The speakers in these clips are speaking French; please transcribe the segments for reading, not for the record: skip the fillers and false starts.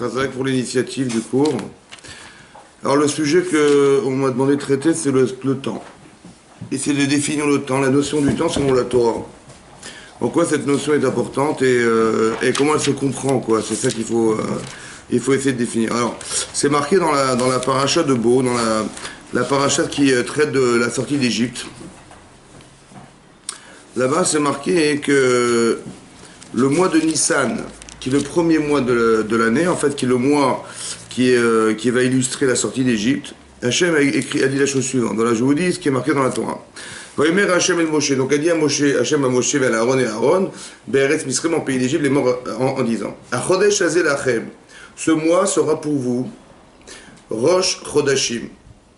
Chazak pour l'initiative du cours. Alors le sujet qu'on m'a demandé de traiter, c'est le temps. Essayer de définir le temps, la notion du temps selon la Torah. Pourquoi cette notion est importante et comment elle se comprend, quoi. C'est ça qu'il faut, il faut essayer de définir. Alors, c'est marqué dans la paracha de Bo, dans la paracha qui traite de la sortie d'Égypte. Là-bas, c'est marqué que le mois de Nissan, qui est le premier mois de l'année, en fait, qui est le mois qui va illustrer la sortie d'Égypte, Hachem a dit la chose suivante. Voilà, je vous dis ce qui est marqué dans la Torah. Vaïmer Hachem el Moshe. Donc, a dit à Moshe, Hachem à Moshe, vers Aaron et Aaron, Be'eretz Misrem, en pays d'Égypte, les morts en disant Achodesh Hazel Lachem. Ce mois sera pour vous Rosh Chodashim,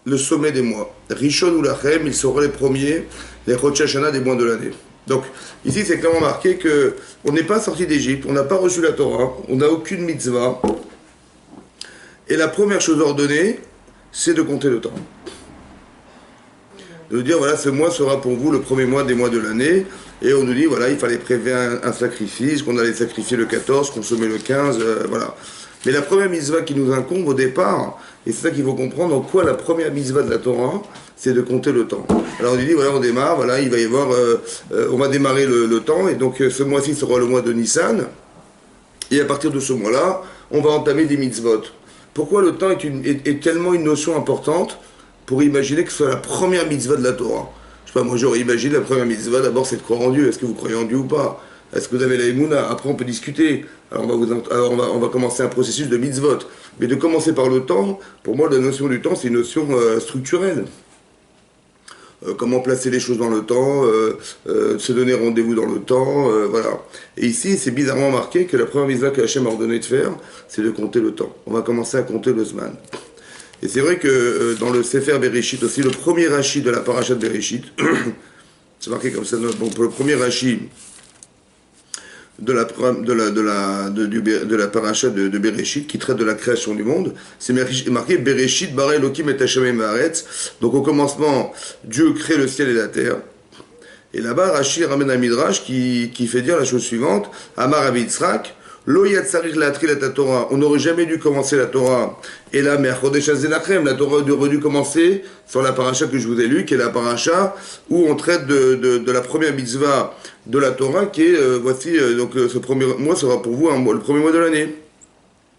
le sommet des mois. Rishon ou Lachem, ils seront les premiers, les Chodesh Hashanah des mois de l'année. Donc, ici, c'est clairement marqué qu'on n'est pas sorti d'Égypte, on n'a pas reçu la Torah, on n'a aucune mitzvah. Et la première chose ordonnée, c'est de compter le temps. De dire, voilà, ce mois sera pour vous le premier mois des mois de l'année. Et on nous dit, voilà, il fallait prévoir un sacrifice, qu'on allait sacrifier le 14, consommer le 15, voilà. Mais la première mitzvah qui nous incombe au départ, et c'est ça qu'il faut comprendre, en quoi la première mitzvah de la Torah, c'est de compter le temps. Alors on dit, voilà, on démarre, voilà, il va y avoir, on va démarrer le temps, et donc ce mois-ci sera le mois de Nissan, et à partir de ce mois-là, on va entamer des mitzvot. Pourquoi le temps est tellement une notion importante pour imaginer que ce soit la première mitzvah de la Torah? Je sais pas, moi j'aurais imaginé la première mitzvah, d'abord c'est de croire en Dieu. Est-ce que vous croyez en Dieu ou pas? Est-ce que vous avez la émouna? Après on peut discuter. Alors on va commencer un processus de mitzvot. Mais de commencer par le temps, pour moi la notion du temps c'est une notion structurelle. Comment placer les choses dans le temps, se donner rendez-vous dans le temps, voilà. Et ici, c'est bizarrement marqué que la première mitzvah que Hachem a ordonné de faire, c'est de compter le temps. On va commencer à compter le Zman. Et c'est vrai que dans le Sefer Bereshit aussi, le premier Rashi de la paracha de Bereshit, c'est marqué comme ça, bon, pour le premier Rashi de la paracha de Bereshit, qui traite de la création du monde, c'est marqué Bereshit bara Elokim et Hashem haaretz. Donc au commencement, Dieu crée le ciel et la terre. Et là-bas, Rashi ramène un midrash qui fait dire la chose suivante: Amar Rabbi Yitzhak, Lo yatzarich la'atril et la Torah. On n'aurait jamais dû commencer la Torah. Et là, mais Chodesh Hazel Lachem, la Torah aurait dû commencer sur la paracha que je vous ai lue, qui est la paracha où on traite de la première mitzvah de la Torah, qui est, voici, donc ce premier mois sera pour vous le premier mois de l'année.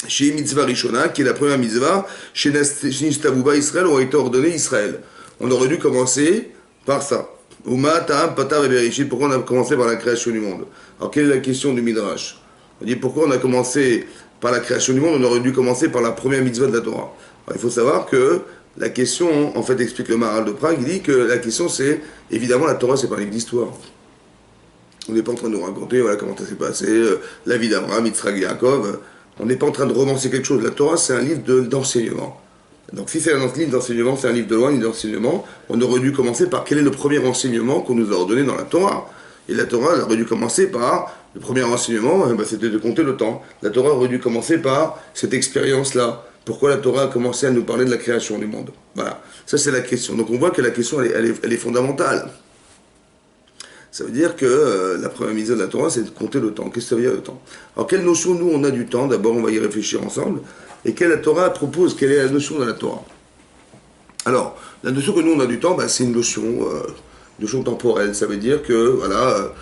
Chez Mitzvah Rishona, qui est la première mitzvah, chez Nistavuba Israël, ont été ordonnés Israël. On aurait dû commencer par ça. Uma, Ta'am, Patar et Bereshit. Pourquoi on a commencé par la création du monde? Alors, quelle est la question du Midrash? On dit pourquoi on a commencé par la création du monde, on aurait dû commencer par la première mitzvah de la Torah. Alors, il faut savoir que la question, en fait, explique le Maharal de Prague, il dit que la question c'est, évidemment, la Torah c'est pas un livre d'histoire. On n'est pas en train de nous raconter, voilà comment ça s'est passé, la vie d'Abraham, Yitzhak, Yaakov. On n'est pas en train de romancer quelque chose. La Torah c'est un livre d'enseignement. Donc si c'est un livre d'enseignement, c'est un livre de loi, un livre d'enseignement, on aurait dû commencer par quel est le premier enseignement qu'on nous a ordonné dans la Torah. Et la Torah, elle aurait dû commencer par, le premier enseignement, c'était de compter le temps. La Torah aurait dû commencer par cette expérience-là. Pourquoi la Torah a commencé à nous parler de la création du monde? Voilà, ça c'est la question. Donc on voit que la question, elle est fondamentale. Ça veut dire que la première mise de la Torah, c'est de compter le temps. Qu'est-ce que ça veut dire le temps? Alors quelle notion, nous, on a du temps? D'abord, on va y réfléchir ensemble. Et quelle la Torah propose? Quelle est la notion de la Torah? Alors, la notion que nous, on a du temps, c'est une notion temporelle. Ça veut dire que, voilà,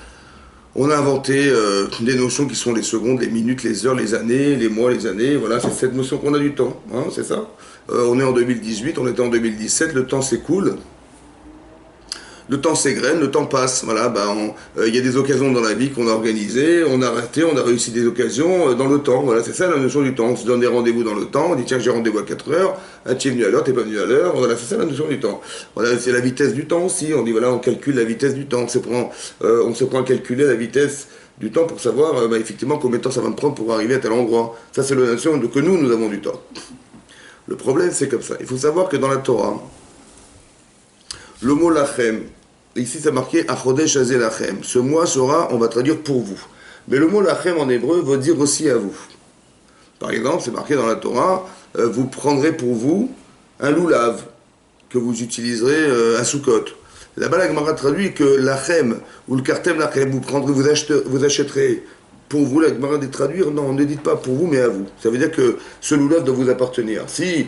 on a inventé des notions qui sont les secondes, les minutes, les heures, les années, les mois, les années. Voilà, c'est cette notion qu'on a du temps. Hein, c'est ça. On est en 2018, on était en 2017, le temps s'écoule. Le temps s'égrène, le temps passe. Voilà, y a des occasions dans la vie qu'on a organisées, on a raté, on a réussi des occasions dans le temps. Voilà, c'est ça la notion du temps. On se donne des rendez-vous dans le temps, on dit tiens j'ai rendez-vous à 4 heures, tu es venu à l'heure, t'es pas venu à l'heure. Voilà, c'est ça la notion du temps. Voilà, c'est la vitesse du temps aussi. On dit voilà, on calcule la vitesse du temps. On se prend à calculer la vitesse du temps pour savoir effectivement combien de temps ça va me prendre pour arriver à tel endroit. Ça c'est la notion que nous avons du temps. Le problème c'est comme ça. Il faut savoir que dans la Torah, le mot lachem, ici c'est marqué Achodesh Hazel Lachem. Ce mois sera, on va traduire pour vous. Mais le mot lachem en hébreu veut dire aussi à vous. Par exemple, c'est marqué dans la Torah, vous prendrez pour vous un loulav que vous utiliserez à Sukkot. Là-bas, la Gemara traduit que lachem ou le kartem lachem, vous achèterez pour vous, la Gemara dit traduire, non, ne dites pas pour vous, mais à vous. Ça veut dire que ce loulav doit vous appartenir. Si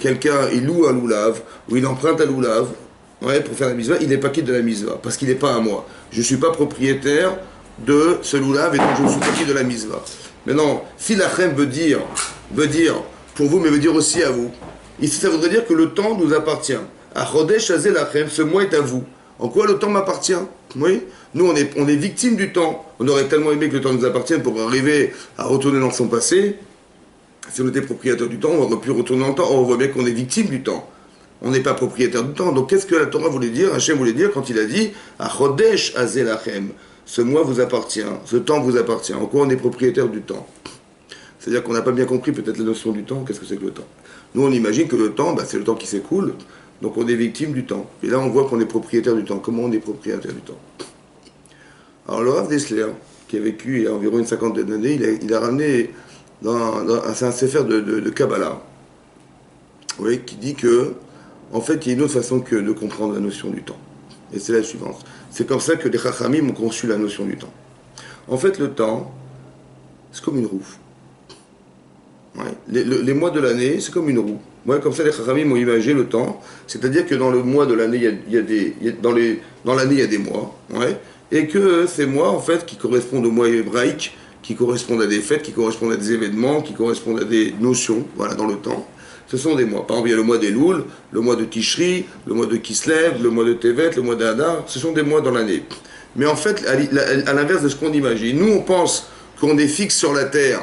quelqu'un, il loue un loulav, ou il emprunte un loulav, ouais, pour faire la mitzvah, il n'est pas quitte de la mitzvah, parce qu'il n'est pas à moi. Je ne suis pas propriétaire de ce loulav, et donc je ne suis pas quitte de la mitzvah. Maintenant, si la chem veut dire pour vous, mais veut dire aussi à vous, ici ça voudrait dire que le temps nous appartient. À Chodesh Hazeh Lachem, ce mois est à vous. En quoi le temps m'appartient? Oui. Nous, on est victime du temps. On aurait tellement aimé que le temps nous appartienne pour arriver à retourner dans son passé. Si on était propriétaire du temps, on aurait pu retourner dans le temps. Or, on voit bien qu'on est victime du temps. On n'est pas propriétaire du temps. Donc, qu'est-ce que la Torah voulait dire, Hachem voulait dire quand il a dit « Chodesh Hazeh Lachem » ce mois vous appartient, ce temps vous appartient. En quoi on est propriétaire du temps? C'est-à-dire qu'on n'a pas bien compris peut-être la notion du temps. Qu'est-ce que c'est que le temps? Nous, on imagine que le temps, c'est le temps qui s'écoule. Donc, on est victime du temps. Et là, on voit qu'on est propriétaire du temps. Comment on est propriétaire du temps? Alors, le Rav Dessler, qui a vécu il y a environ une cinquantaine d'années, il a ramené c'est un sefer de Kabbalah, oui, qui dit que, en fait, il y a une autre façon que de comprendre la notion du temps. Et c'est la suivante. C'est comme ça que les Chachamim ont conçu la notion du temps. En fait, le temps, c'est comme une roue. Ouais. Les mois de l'année, c'est comme une roue. Ouais, comme ça, les Chachamim ont imagé le temps. C'est-à-dire que dans le mois de l'année, dans l'année, il y a des mois. Ouais. Et que ces mois, en fait, qui correspondent aux mois hébraïques, qui correspondent à des fêtes, qui correspondent à des événements, qui correspondent à des notions, voilà, dans le temps, ce sont des mois. Par exemple, il y a le mois d'Elul, le mois de Tishri, le mois de Kislev, le mois de Tevet, le mois d'Adar, ce sont des mois dans l'année. Mais en fait, à l'inverse de ce qu'on imagine, nous, on pense qu'on est fixe sur la Terre.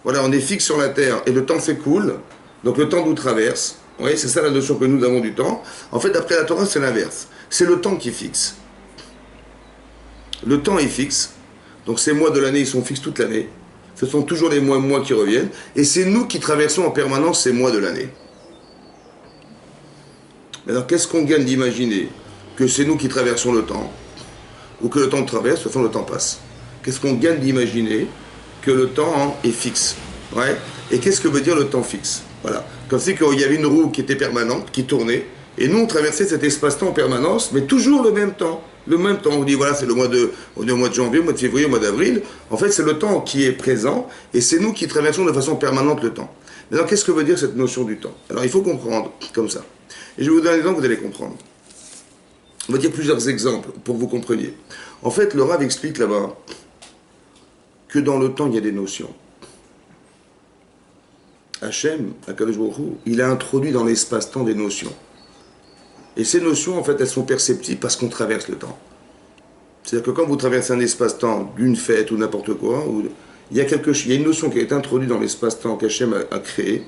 Voilà, on est fixe sur la Terre, et le temps s'écoule, donc le temps nous traverse. Vous voyez, c'est ça la notion que nous avons du temps. En fait, d'après la Torah, c'est l'inverse. C'est le temps qui est fixe. Le temps est fixe, donc ces mois de l'année, ils sont fixes toute l'année. Ce sont toujours les mois qui reviennent, et c'est nous qui traversons en permanence ces mois de l'année. Maintenant, qu'est-ce qu'on gagne d'imaginer que c'est nous qui traversons le temps, ou que le temps traverse, de toute façon le temps passe? Qu'est-ce qu'on gagne d'imaginer que le temps est fixe? Ouais. Et qu'est-ce que veut dire le temps fixe? Voilà. Comme si il y avait une roue qui était permanente, qui tournait, et nous on traversait cet espace-temps en permanence, mais toujours le même temps. Le même temps, on dit voilà, c'est on est au mois de janvier, au mois de février, au mois d'avril. En fait, c'est le temps qui est présent et c'est nous qui traversons de façon permanente le temps. Maintenant, qu'est-ce que veut dire cette notion du temps? Alors, il faut comprendre comme ça. Et je vais vous donner un exemple, vous allez comprendre. On va dire plusieurs exemples pour que vous compreniez. En fait, le Rav explique là-bas que dans le temps, il y a des notions. Hachem, Akadosh Baruch Hu, il a introduit dans l'espace-temps des notions. Et ces notions, en fait, elles sont perceptibles parce qu'on traverse le temps. C'est-à-dire que quand vous traversez un espace-temps d'une fête ou n'importe quoi, il y a une notion qui a été introduite dans l'espace-temps qu'Hachem a créé,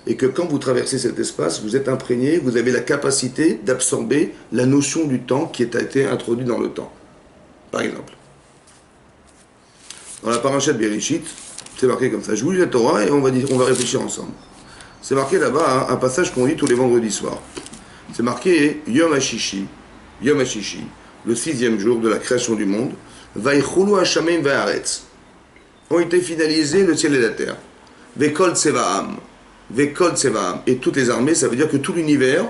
et que quand vous traversez cet espace, vous êtes imprégné, vous avez la capacité d'absorber la notion du temps qui a été introduite dans le temps. Par exemple, dans la paracha de Bereshit, c'est marqué comme ça. Je vous lis la Torah et on va réfléchir ensemble. C'est marqué là-bas, un passage qu'on lit tous les vendredis soirs. C'est marqué Yom HaShishi, le 6e jour de la création du monde. Vaychulu Hashameim Va'aretz. Ont été finalisés le ciel et la terre. Vekol Tsevaam. Et toutes les armées, ça veut dire que tout l'univers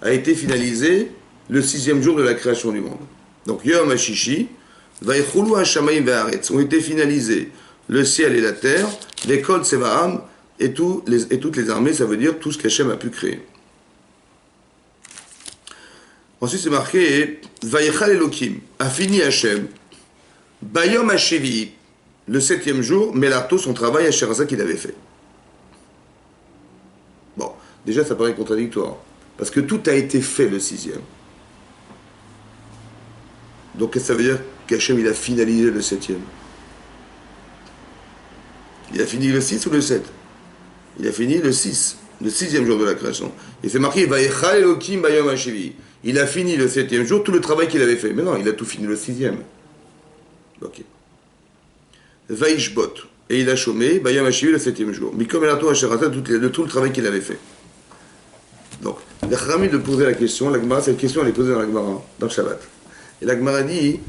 a été finalisé le 6e jour de la création du monde. Donc Yom HaShishi, Vaychulu Hashameim Va'aretz. Ont été finalisés le ciel et la terre. Vekol Tsevaam. Et toutes les armées, ça veut dire tout ce qu'Hachem a pu créer. Ensuite, c'est marqué Vayechal Elokim, a fini Hachem, Bayom Hashevi, le 7e jour, Melarto, son travail à Sherazah qu'il avait fait. Bon, déjà, ça paraît contradictoire, parce que tout a été fait le 6e. Donc, qu'est-ce que ça veut dire qu'Hachem, il a finalisé le 7e? Il a fini le 6 ou le 7? Il a fini le 6, le 6e jour de la création. Et c'est marqué Vayechal Elokim, Bayom Hashevi. Il a fini le 7e jour, tout le travail qu'il avait fait. Mais non, il a tout fini le 6e. Ok. Vaishbot. Et il a chômé, Bayam Hashivi le 7e jour. Mikom Elato Asherata, tout le travail qu'il avait fait. Donc, il a ramené de poser la question, cette question elle est posée dans la Gemara, dans le Shabbat. Et la Gemara dit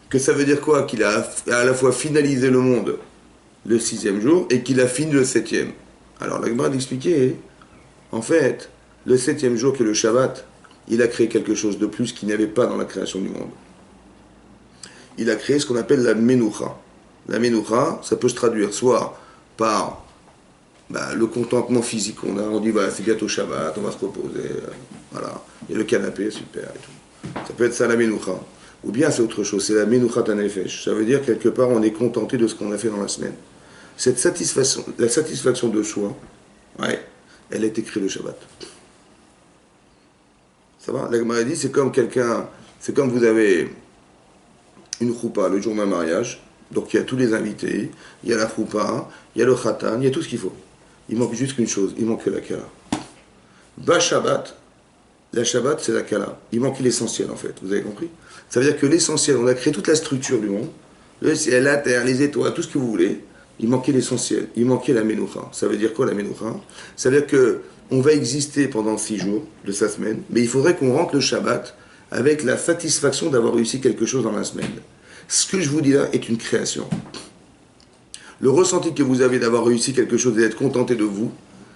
que ça veut dire quoi? Qu'il a à la fois finalisé le monde le 6e jour et qu'il a fini le 7e. Alors la Gemara d'expliquer, en fait, le 7e jour qui est le Shabbat, il a créé quelque chose de plus qu'il n'y avait pas dans la création du monde. Il a créé ce qu'on appelle la Menucha. La Menoucha, ça peut se traduire soit par le contentement physique qu'on a, on dit voilà, c'est bientôt Shabbat, on va se reposer, voilà, et le canapé, super, et tout. Ça peut être ça la Menoucha. Ou bien c'est autre chose, c'est la Menoucha Tanefesh. Ça veut dire quelque part on est contenté de ce qu'on a fait dans la semaine. Cette satisfaction, la satisfaction de soi, ouais, elle est écrite le Shabbat. Ça va? La Gemara dit, c'est comme quelqu'un, c'est comme vous avez une choupa le jour d'un mariage, donc il y a tous les invités, il y a la choupa, il y a le khatan, il y a tout ce qu'il faut. Il manque juste qu'une chose, il manque que la kala. Shabbat, la Shabbat c'est la kala. Il manque l'essentiel en fait, vous avez compris? Ça veut dire que l'essentiel, on a créé toute la structure du monde, le ciel, la terre, les étoiles, tout ce que vous voulez, il manquait l'essentiel, il manquait la Menoucha. Ça veut dire quoi la Menoucha? Ça veut dire que on va exister pendant 6 jours de sa semaine, mais il faudrait qu'on rentre le Shabbat avec la satisfaction d'avoir réussi quelque chose dans la semaine. Ce que je vous dis là est une création. Le ressenti que vous avez d'avoir réussi quelque chose et d'être contenté de vous,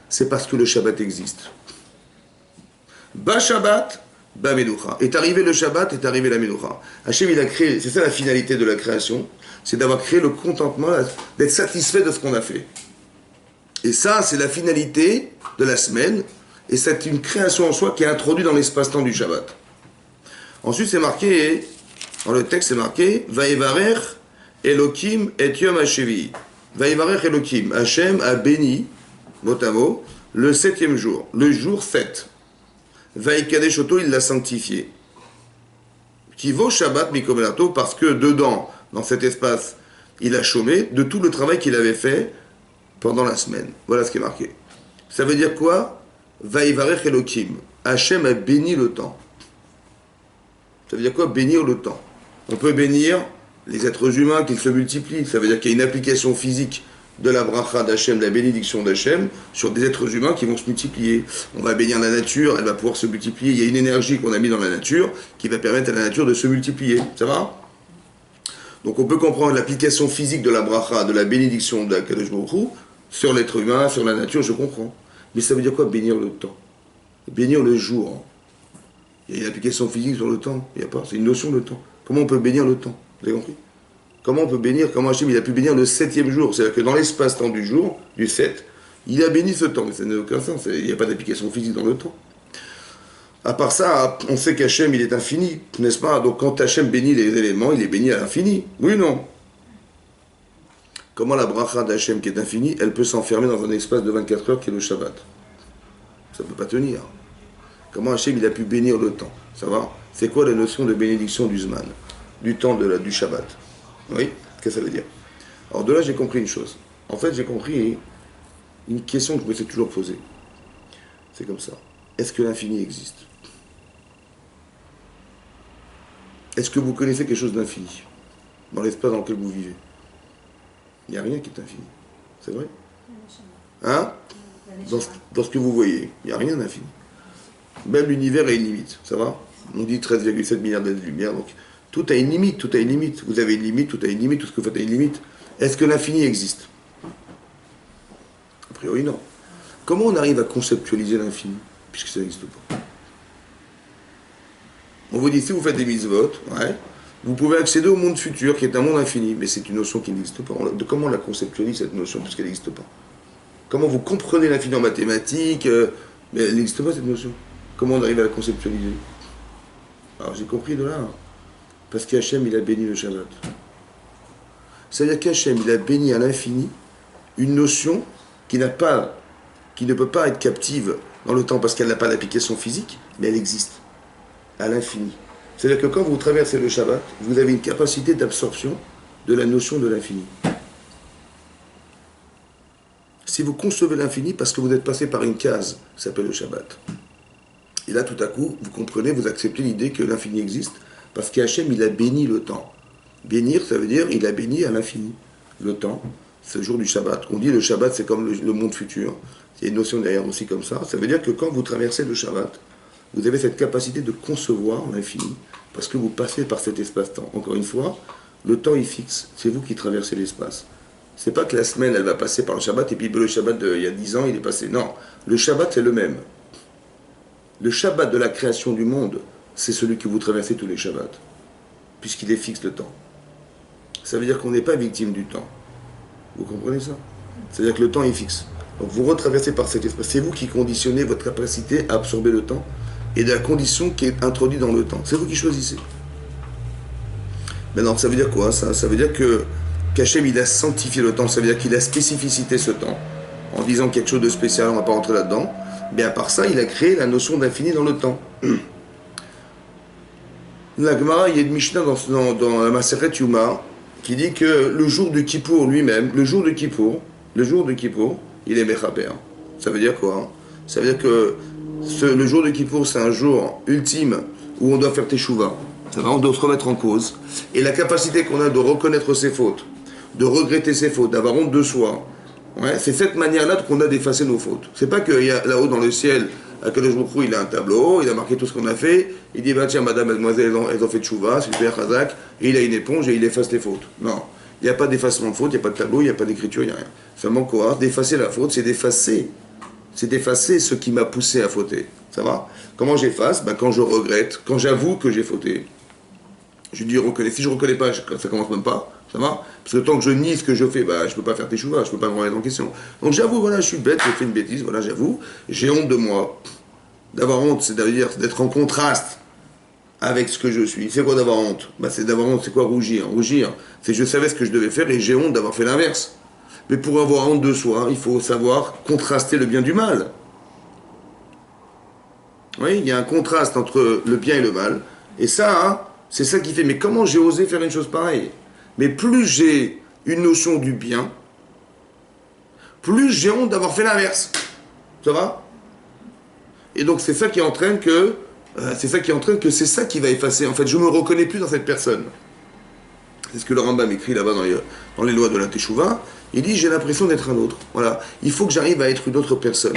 c'est parce que le Shabbat existe. Shabbat, Menoucha. Est arrivé le Shabbat, est arrivé la Menoucha. Hachem, il a créé, c'est ça la finalité de la création, c'est d'avoir créé le contentement, d'être satisfait de ce qu'on a fait. Et ça, c'est la finalité de la semaine, et c'est une création en soi qui est introduite dans l'espace-temps du Shabbat. Ensuite, c'est marqué, dans le texte, c'est marqué, Vaïvarer Elohim et Yom HaShevi. Vaïvarer Elohim, Hachem a béni, mot à mot, le 7e jour, le jour 7. Vaïkadesh Oto, il l'a sanctifié. Qui vaut Shabbat Mikomelato, parce que dedans, dans cet espace, il a chômé de tout le travail qu'il avait fait pendant la semaine. Voilà ce qui est marqué. Ça veut dire quoi? Vaïvarech Elohim. Hachem a béni le temps. Ça veut dire quoi? Bénir le temps. On peut bénir les êtres humains qu'ils se multiplient. Ça veut dire qu'il y a une application physique de la bracha d'Hachem, de la bénédiction d'Hachem, sur des êtres humains qui vont se multiplier. On va bénir la nature, elle va pouvoir se multiplier. Il y a une énergie qu'on a mis dans la nature qui va permettre à la nature de se multiplier. Ça va? Donc on peut comprendre l'application physique de la bracha, de la bénédiction de Kadosh Baruch Hu, sur l'être humain, sur la nature, je comprends. Mais ça veut dire quoi, bénir le temps? Bénir le jour. Il y a une application physique sur le temps. Il n'y a pas. C'est une notion de temps. Comment on peut bénir le temps? Vous avez compris? Comment on peut bénir? Comment Hachem il a pu bénir le 7e jour? C'est-à-dire que dans l'espace-temps du jour, du 7, il a béni ce temps. Mais ça n'a aucun sens. Il n'y a pas d'application physique dans le temps. À part ça, on sait qu'Hachem il est infini, n'est-ce pas? Donc quand Hachem bénit les éléments, il est béni à l'infini. Oui ou non? Comment la bracha d'Hachem qui est infinie, elle peut s'enfermer dans un espace de 24 heures qui est le Shabbat? Ça ne peut pas tenir. Comment Hachem il a pu bénir le temps? Ça va? C'est quoi la notion de bénédiction du Zman? Du temps du Shabbat? Oui? Qu'est-ce que ça veut dire? Alors de là, j'ai compris une chose. En fait, j'ai compris une question que je me suis toujours posée. C'est comme ça. Est-ce que l'infini existe? Est-ce que vous connaissez quelque chose d'infini dans l'espace dans lequel vous vivez? Il n'y a rien qui est infini. C'est vrai? Hein? Dans ce que vous voyez, il n'y a rien d'infini. Même l'univers a une limite, ça va? On dit 13,7 milliards d'années-lumière, donc tout a une limite, tout a une limite. Vous avez une limite, tout a une limite, tout ce que vous faites a une limite. Est-ce que l'infini existe? A priori, non. Comment on arrive à conceptualiser l'infini, puisque ça n'existe pas? On vous dit, si vous faites des mitzvot, ouais, vous pouvez accéder au monde futur, qui est un monde infini, mais c'est une notion qui n'existe pas. Comment on la conceptualise, cette notion, puisqu'elle n'existe pas? Comment vous comprenez l'infini en mathématiques, mais elle n'existe pas, cette notion. Comment on arrive à la conceptualiser? Alors j'ai compris de là, hein. Parce qu'Hachem, il a béni le Shabbat. C'est-à-dire qu'Hachem, il a béni à l'infini une notion qui ne peut pas être captive dans le temps, parce qu'elle n'a pas d'application physique, mais elle existe à l'infini. C'est-à-dire que quand vous traversez le Shabbat, vous avez une capacité d'absorption de la notion de l'infini. Si vous concevez l'infini, parce que vous êtes passé par une case qui s'appelle le Shabbat. Et là, tout à coup, vous comprenez, vous acceptez l'idée que l'infini existe, parce qu'Hachem, il a béni le temps. Bénir, ça veut dire, il a béni à l'infini le temps, c'est le jour du Shabbat. On dit le Shabbat, c'est comme le monde futur. Il y a une notion derrière aussi comme ça. Ça veut dire que quand vous traversez le Shabbat, vous avez cette capacité de concevoir l'infini, parce que vous passez par cet espace-temps. Encore une fois, le temps est fixe, c'est vous qui traversez l'espace. C'est pas que la semaine, elle va passer par le Shabbat, et puis le Shabbat il y a 10 ans, il est passé. Non, le Shabbat, c'est le même. Le Shabbat de la création du monde, c'est celui que vous traversez tous les Shabbats, puisqu'il est fixe le temps. ça veut dire qu'on n'est pas victime du temps. Vous comprenez ça? C'est-à-dire que le temps est fixe. Donc vous retraversez par cet espace. C'est vous qui conditionnez votre capacité à absorber le temps et de la condition qui est introduite dans le temps. C'est vous qui choisissez. Maintenant, ça veut dire quoi ça? Ça veut dire que qu'Hachem, il a sanctifié le temps. Ça veut dire qu'il a spécificité ce temps. En disant quelque chose de spécial, on ne va pas rentrer là-dedans. Mais à part ça, il a créé la notion d'infini dans le temps. La Gemara, il y a une Mishnah dans la Maseret Yuma qui dit que le jour de Kippour lui-même, le jour de Kippour, il est Mechaper. Ça veut dire quoi? Ça veut dire que le jour de Kippour, c'est un jour ultime où on doit faire Teshuvah. On doit se remettre en cause. Et la capacité qu'on a de reconnaître ses fautes, de regretter ses fautes, d'avoir honte de soi, ouais, c'est cette manière-là qu'on a d'effacer nos fautes. C'est pas qu'il y a là-haut dans le ciel, Akadosh Baruch Hu, il a un tableau, il a marqué tout ce qu'on a fait, il dit bah tiens madame, mademoiselle, elles ont fait tchouva, super chazak, et il a une éponge et il efface les fautes. Non, il n'y a pas d'effacement de faute, il n'y a pas de tableau, il n'y a pas d'écriture, il n'y a rien. Seulement quoi? D'effacer la faute, c'est d'effacer ce qui m'a poussé à fauter. Ça va? Comment j'efface? Quand je regrette, quand j'avoue que j'ai fauté. Je dis reconnais. Si je ne reconnais pas, ça commence même pas. Ça va? Parce que tant que je nie ce que je fais, je ne peux pas faire teshuva, je ne peux pas me remettre en question. Donc j'avoue, voilà, je suis bête, j'ai fait une bêtise, voilà, j'avoue. J'ai honte de moi. D'avoir honte, c'est-à-dire d'être en contraste avec ce que je suis. C'est quoi d'avoir honte? C'est d'avoir honte, c'est quoi rougir? Rougir, c'est je savais ce que je devais faire et j'ai honte d'avoir fait l'inverse. Mais pour avoir honte de soi, il faut savoir contraster le bien du mal. Oui, il y a un contraste entre le bien et le mal. Et ça, c'est ça qui fait. Mais comment j'ai osé faire une chose pareille? Mais plus j'ai une notion du bien, plus j'ai honte d'avoir fait l'inverse. Ça va? Et donc c'est ça qui entraîne que c'est ça qui va effacer. En fait, je me reconnais plus dans cette personne. C'est ce que le Rambam écrit là-bas dans les lois de la Teshuvah. Il dit j'ai l'impression d'être un autre. Voilà, il faut que j'arrive à être une autre personne.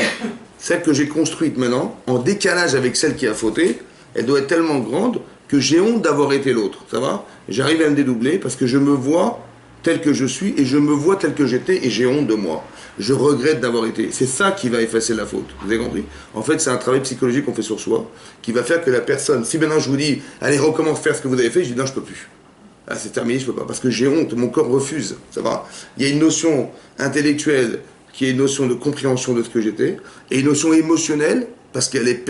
Celle que j'ai construite maintenant, en décalage avec celle qui a fauté, elle doit être tellement grande que j'ai honte d'avoir été l'autre. Ça va? J'arrive à me dédoubler parce que je me vois tel que je suis et je me vois tel que j'étais et j'ai honte de moi. Je regrette d'avoir été. C'est ça qui va effacer la faute. Vous avez compris? En fait, c'est un travail psychologique qu'on fait sur soi qui va faire que la personne, si maintenant je vous dis, allez, recommence à faire ce que vous avez fait, je dis non, je peux plus. Ah, c'est terminé, je peux pas. Parce que j'ai honte, mon corps refuse. Ça va? Il y a une notion intellectuelle qui est une notion de compréhension de ce que j'étais et une notion émotionnelle parce qu'elle est,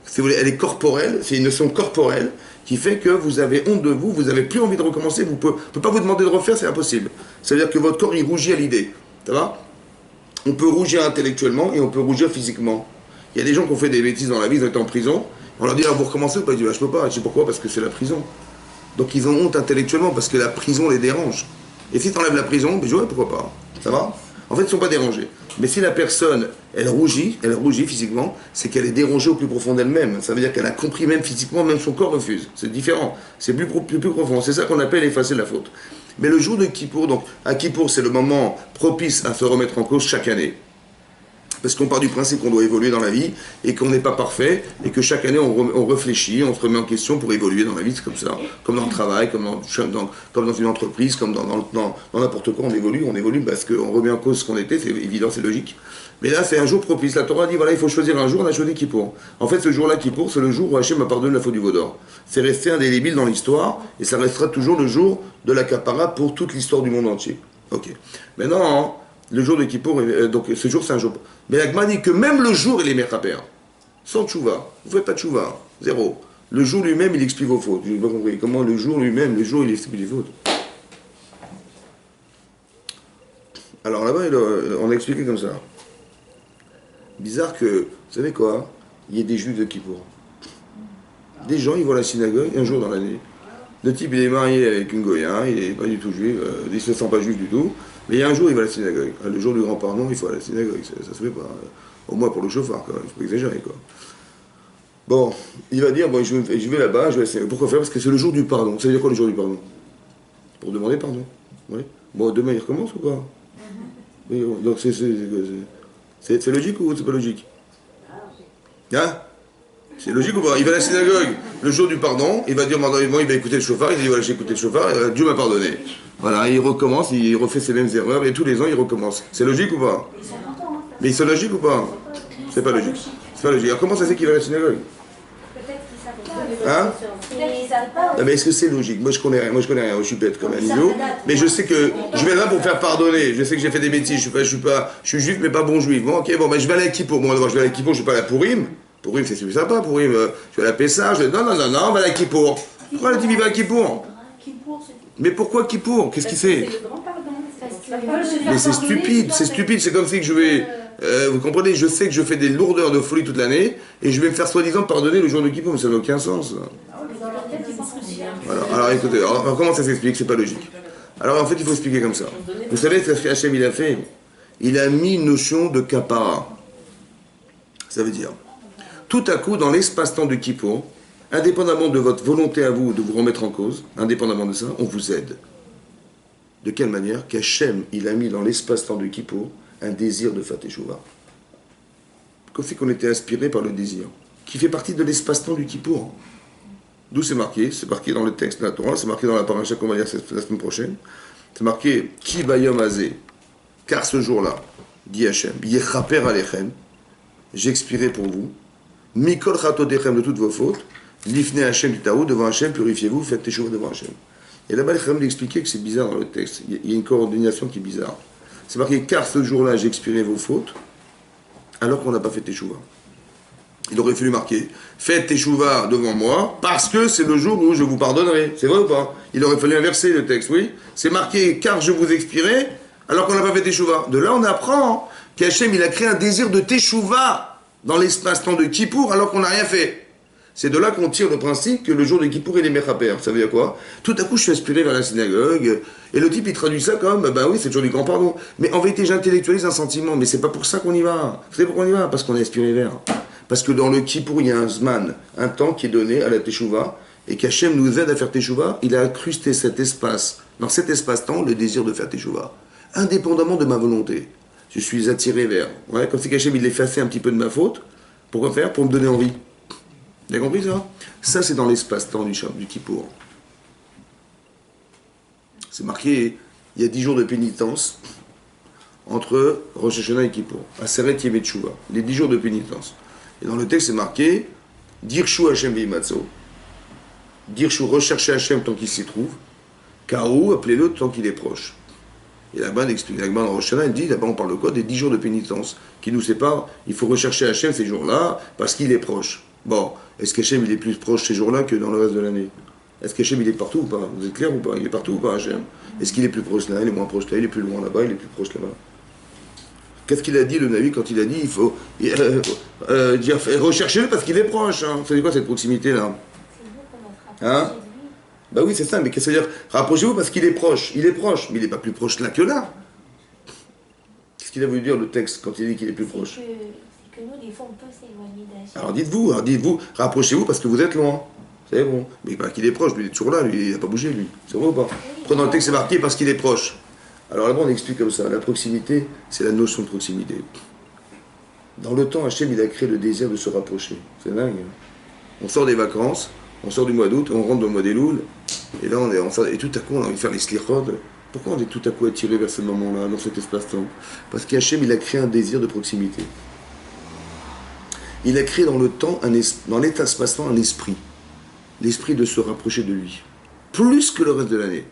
si vous voulez, elle est corporelle, c'est une notion corporelle qui fait que vous avez honte de vous, vous n'avez plus envie de recommencer, vous ne peut pas vous demander de refaire, c'est impossible. Ça veut dire que votre corps, il rougit à l'idée. Ça va? On peut rougir intellectuellement et on peut rougir physiquement. Il y a des gens qui ont fait des bêtises dans la vie, ils ont été en prison, on leur dit, ah, vous recommencez ou pas? Ils disent, je peux pas. Je dis, pourquoi? Parce que c'est la prison. Donc ils ont honte intellectuellement parce que la prison les dérange. Et si tu enlèves la prison, je dis, ouais, pourquoi pas? Ça va? En fait, ils ne sont pas dérangés. Mais si la personne, elle rougit physiquement, c'est qu'elle est dérangée au plus profond d'elle-même. Ça veut dire qu'elle a compris même physiquement, même son corps refuse. C'est différent. C'est plus profond. C'est ça qu'on appelle effacer la faute. Mais le jour de Kippour, donc à Kippour, c'est le moment propice à se remettre en cause chaque année. Parce qu'on part du principe qu'on doit évoluer dans la vie et qu'on n'est pas parfait et que chaque année on réfléchit, on se remet en question pour évoluer dans la vie, c'est comme ça. Comme dans le travail, comme dans une entreprise, comme dans n'importe quoi, on évolue parce qu'on remet en cause ce qu'on était, c'est évident, c'est logique. Mais là, c'est un jour propice. La Torah dit, voilà, il faut choisir un jour, on a choisi Kippour. En fait, ce jour-là, Kippour, c'est le jour où Hachem m'a pardonné la faute du veau d'or. C'est resté indélébile dans l'histoire et ça restera toujours le jour de la Kappara pour toute l'histoire du monde entier. Ok. Maintenant, le jour de Kippour, donc ce jour c'est un jour. Mais la Gemara dit que même le jour il est mechaper. Sans tchouva. Vous ne faites pas de tchouva. Zéro. Le jour lui-même il explique vos fautes. Je n'ai pas compris. Comment le jour lui-même, il explique les fautes. Alors là-bas, on a expliqué comme ça. Bizarre que, vous savez quoi? Il y ait des juifs de Kippour. Des gens, ils vont à la synagogue un jour dans l'année. Le type il est marié avec une goya, il n'est pas du tout juif, il ne se sent pas juif du tout. Mais il y a un jour, il va à la synagogue. Le jour du grand pardon, il faut aller à la synagogue. Ça se fait pas. Au moins pour le chauffard, quand même. Il faut pas exagérer, quoi. Bon, il va dire, bon, je vais là-bas, je vais essayer. Pourquoi faire? Parce que c'est le jour du pardon. Ça veut dire quoi, le jour du pardon? Pour demander pardon. Oui. Bon, demain, il recommence ou pas? Oui, donc c'est logique ou c'est pas logique? Hein? C'est logique ou pas? Il va à la synagogue le jour du pardon, il va dire, il va écouter le chauffard, il dit, voilà, j'ai écouté le chauffard, Dieu m'a pardonné. Voilà, il recommence, il refait ses mêmes erreurs, et tous les ans, il recommence. C'est logique ou pas? Mais c'est logique ou pas? C'est pas logique. C'est pas logique. Alors comment ça c'est qu'il va à la synagogue? Hein? Non, mais est-ce que c'est logique? Moi je connais rien, je suis bête comme un idiot. Mais je sais que je vais là pour faire pardonner. Je sais que j'ai fait des bêtises, je suis juif mais pas bon juif. Bon ok, bon, ben je vais à la Kippour. Bon d'abord je vais à la Kippour, je suis pas à la Pourim. Pourim c'est super sympa, Pourim. Je vais à la Pessah, non, on va à la Kippour. Pourquoi tu vas à Kippour? Mais pourquoi Kippour? Qu'est-ce qu'il fait? Mais c'est stupide, c'est comme si que je vais... vous comprenez, je sais que je fais des lourdeurs de folie toute l'année, et je vais me faire soi-disant pardonner le jour de Kippour, mais ça n'a aucun sens. Voilà. Alors écoutez, alors, comment ça s'explique? C'est pas logique. Alors en fait, il faut expliquer comme ça. Vous savez ce que Hachem il a fait? Il a mis une notion de kapara. Ça veut dire, tout à coup, dans l'espace-temps de Kippour, indépendamment de votre volonté à vous de vous remettre en cause, indépendamment de ça, on vous aide. De quelle manière? Qu'Hachem, il a mis dans l'espace-temps de Kippour un désir de Fateshuvah. Comme si qu'on était inspiré par le désir, qui fait partie de l'espace-temps du Kippour. D'où c'est marqué dans le texte de la Torah, c'est marqué dans la paracha qu'on va lire la semaine prochaine. C'est marqué Ki bayom hazeh, car ce jour-là, dit Hachem, yechaper alechem, j'expirai pour vous, mikol chatotechem de toutes vos fautes, lifne Hachem du taou, devant Hachem, purifiez-vous, faites teshuva devant Hachem. Et là-bas, il faut expliquer que c'est bizarre dans le texte. Il y a une coordination qui est bizarre. C'est marqué car ce jour-là, j'expirai vos fautes, alors qu'on n'a pas fait teshuva. Il aurait fallu marquer faites teshuva devant moi, parce que c'est le jour où je vous pardonnerai. C'est vrai ou pas? Il aurait fallu inverser le texte, oui. C'est marqué car je vous expirai, alors qu'on n'a pas fait teshuva. De là, on apprend qu'Hachem, il a créé un désir de teshuva dans l'espace-temps de Kippour, alors qu'on n'a rien fait. C'est de là qu'on tire le principe que le jour de Kippour, il est mechaper. Ça veut dire quoi? Tout à coup, je suis inspiré vers la synagogue, et le type, il traduit ça comme, ben oui, c'est le jour du grand pardon. Mais en vérité, j'intellectualise un sentiment, mais c'est pas pour ça qu'on y va. Vous savez pourquoi on y va? Parce qu'on est inspiré vers. Parce que dans le Kippour, il y a un zman, un temps qui est donné à la teshuva, et qu'Hachem nous aide à faire teshuva, il a incrusté cet espace, dans cet espace-temps, le désir de faire teshuva. Indépendamment de ma volonté. Je suis attiré vers. Ouais, comme si qu'Hachem, il effacé un petit peu de ma faute. Pourquoi faire? Pour me donner envie. Vous avez compris ça? Ça, c'est dans l'espace-temps du Kippour. C'est marqué, il y a 10 jours de pénitence entre Rosh Hashanah et Kippour. Aseret Yemei Teshuva. Les 10 jours de pénitence. Et dans le texte, c'est marqué, Dirshu Hashem Veimatzo. Dirshu, recherchez Hashem tant qu'il s'y trouve. Karou, appelez-le tant qu'il est proche. Et là-bas, il explique, là-bas dans Rosh Hashanah, il dit, là-bas on parle de quoi? Des 10 jours de pénitence qui nous séparent. Il faut rechercher Hashem ces jours-là parce qu'il est proche. Bon, est-ce qu'Hachem il est plus proche ces jours-là que dans le reste de l'année? Est-ce qu'Hachem il est partout ou pas? Vous êtes clair ou pas? Il est partout ou pas Hachem? Est-ce qu'il est plus proche là? Il est moins proche là? Il est plus loin là-bas? Il est plus proche là-bas? Qu'est-ce qu'il a dit le Navi quand il a dit il faut dire recherchez-le parce qu'il est proche? Hein. C'est quoi cette proximité là? Hein? Bah oui c'est ça, mais qu'est-ce que ça veut dire? Rapprochez-vous parce qu'il est proche. Il est proche, mais il n'est pas plus proche là que là. Qu'est-ce qu'il a voulu dire le texte quand il dit qu'il est plus proche? Que nous, des fois, on peut s'éloigner d'Hachem. Alors dites-vous, rapprochez-vous parce que vous êtes loin. C'est bon. Mais pas qu'il est proche, lui il est toujours là, lui, il n'a pas bougé, lui. C'est vrai ou pas? Après, dans le texte, c'est marqué parce qu'il est proche. Alors là-bas, on explique comme ça. La proximité, c'est la notion de proximité. Dans le temps, Hachem, il a créé le désir de se rapprocher. C'est dingue. Hein. On sort des vacances, on sort du mois d'août, on rentre dans le mois des Louls, et là, et tout à coup, on a envie de faire les slichot. Pourquoi on est tout à coup attiré vers ce moment-là, dans cet espace-temps? Parce qu'Hachem, il a créé un désir de proximité. Il a créé dans le temps, dans l'état espace-temps, un esprit. L'esprit de se rapprocher de lui. Plus que le reste de l'année.